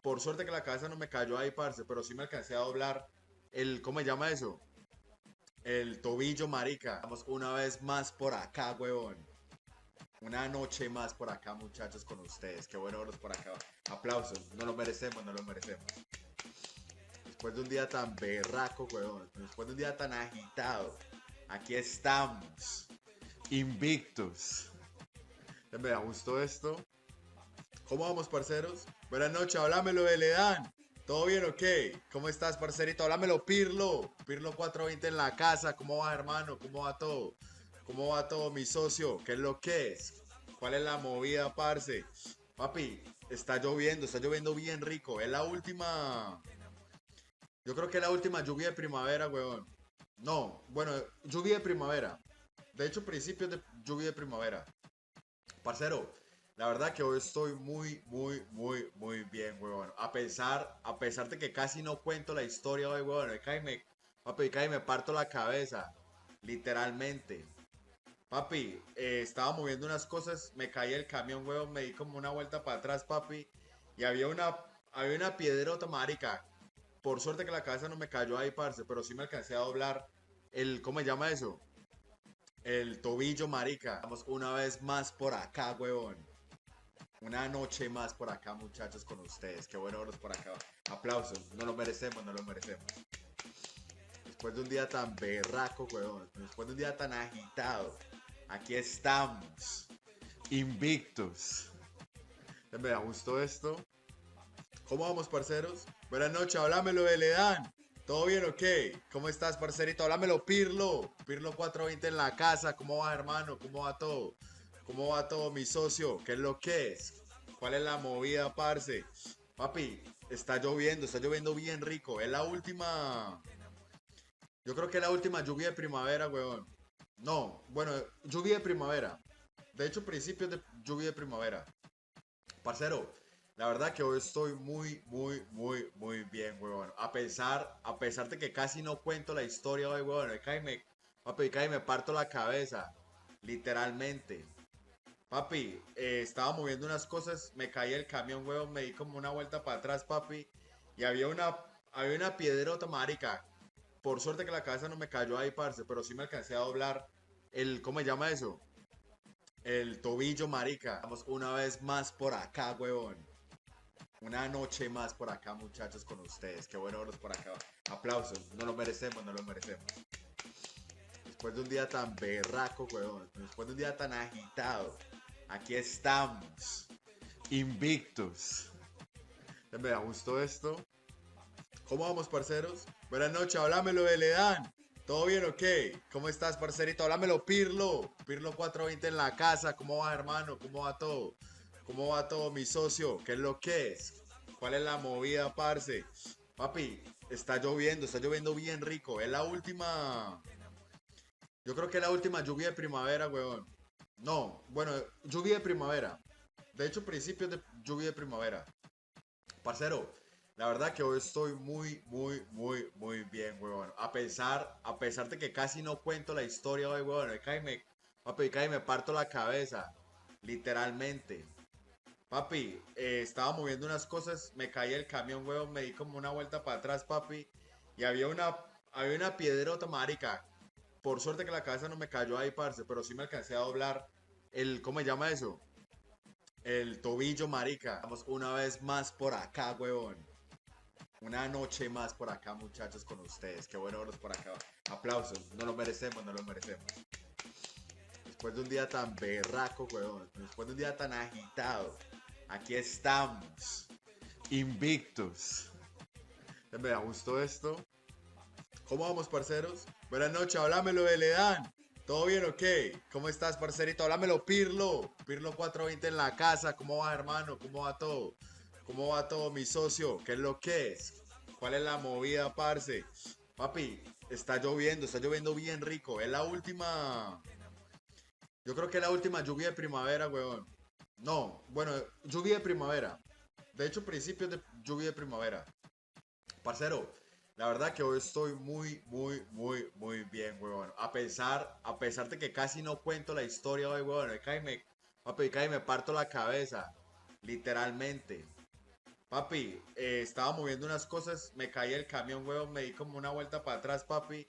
Por suerte que la cabeza no me cayó ahí, parce, pero sí me alcancé a doblar ¿cómo se llama eso? El tobillo, marica. Vamos una vez más por acá, huevón. Una noche más por acá, muchachos, con ustedes. Qué bueno verlos por acá. Aplausos. No lo merecemos, no lo merecemos. Después de un día tan berraco, huevón. Después de un día tan agitado. Aquí estamos. Invictos. Me gustó esto. ¿Cómo vamos, parceros? Buenas noches, háblamelo de Ledán. ¿Todo bien o qué? ¿Cómo estás, parcerito? Háblamelo, Pirlo. Pirlo 420 en la casa. ¿Cómo va, hermano? ¿Cómo va todo? ¿Cómo va todo, mi socio? ¿Qué es lo que es? ¿Cuál es la movida, parce? Papi, está lloviendo bien rico. Es la última. Yo creo que es la última lluvia de primavera, weón. No, bueno, lluvia de primavera. De hecho, principios de lluvia de primavera. Parcero, la verdad que hoy estoy muy, muy, muy, muy bien, weón. A pesar de que casi no cuento la historia hoy, weón. Papi, me parto la cabeza. Literalmente. Papi, estaba moviendo unas cosas, me caí el camión, weón, me di como una vuelta para atrás, papi. Y había una piedrota, marica. Por suerte que la cabeza no me cayó ahí, parce, pero sí me alcancé a doblar ¿cómo se llama eso? El tobillo, marica. Vamos una vez más por acá, huevón. Una noche más por acá, muchachos, con ustedes. Qué bueno verlos por acá. Aplausos. No lo merecemos, no lo merecemos. Después de un día tan berraco, huevón. Después de un día tan agitado. Aquí estamos. Invictos. Me gustó esto. ¿Cómo vamos, parceros? Buenas noches, háblamelo de Ledán. ¿Todo bien o qué? ¿Cómo estás, parcerito? Háblamelo, Pirlo. Pirlo 420 en la casa. ¿Cómo va, hermano? ¿Cómo va todo? ¿Cómo va todo, mi socio? ¿Qué es lo que es? ¿Cuál es la movida, parce? Papi, está lloviendo bien rico. Es la última. Yo creo que es la última lluvia de primavera, weón. No, bueno, lluvia de primavera. De hecho, principios de lluvia de primavera. Parcero, La verdad que hoy estoy muy bien, huevón. A pesar de que casi no cuento la historia hoy, huevón. Papi, casi me parto la cabeza. Literalmente. Papi, estaba moviendo unas cosas, me caí el camión, huevón, me di como una vuelta para atrás, papi. Y había una piedrota, marica. Por suerte que la cabeza no me cayó ahí, parce, pero sí me alcancé a doblar ¿cómo se llama eso? El tobillo, marica. Vamos una vez más por acá, huevón. Una noche más por acá, muchachos, con ustedes. Qué bueno verlos por acá. Aplausos. No lo merecemos, no lo merecemos. Después de un día tan berraco, huevón. Después de un día tan agitado. Aquí estamos. Invictus. Me gustó esto. ¿Cómo vamos, parceros? Buenas noches, háblamelo de Ledan. ¿Todo bien o qué? ¿Cómo estás, parcerito? Háblamelo, Pirlo. Pirlo 420 en la casa. ¿Cómo va, hermano? ¿Cómo va todo? ¿Cómo va todo, mi socio? ¿Qué es lo que es? ¿Cuál es la movida, parce? Papi, está lloviendo bien rico. Es la última. Yo creo que es la última lluvia de primavera, weón. No, bueno, lluvia de primavera. De hecho, principios de lluvia de primavera. Parcero, la verdad que hoy estoy muy bien, weón. A pesar de que casi no cuento la historia hoy, weón. Papi, casi me parto la cabeza. Literalmente. Papi, estaba moviendo unas cosas, me caí el camión, weón, me di como una vuelta para atrás, papi. Y había una piedrota, marica. Por suerte que la cabeza no me cayó ahí, parce, pero sí me alcancé a doblar ¿cómo se llama eso? El tobillo, marica. Vamos una vez más por acá, huevón. Una noche más por acá, muchachos, con ustedes. Qué bueno verlos por acá. Aplausos. No lo merecemos, no lo merecemos. Después de un día tan berraco, huevón. Después de un día tan agitado. Aquí estamos. Invictus. Me gustó esto. ¿Cómo vamos, parceros? Buenas noches, háblamelo de Ledan. ¿Todo bien o qué? ¿Cómo estás, parcerito? Háblamelo, Pirlo. Pirlo 420 en la casa. ¿Cómo va, hermano? ¿Cómo va todo? ¿Cómo va todo, mi socio? ¿Qué es lo que es? ¿Cuál es la movida, parce? Papi, está lloviendo bien rico. Es la última. Yo creo que es la última lluvia de primavera, weón. No, bueno, lluvia de primavera. De hecho, principios de lluvia de primavera. Parcero, la verdad que hoy estoy muy bien, huevón. A pesar de que casi no cuento la historia hoy, huevón. Papi, casi me parto la cabeza. Literalmente. Papi, estaba moviendo unas cosas, me caí el camión, huevón, me di como una vuelta para atrás, papi.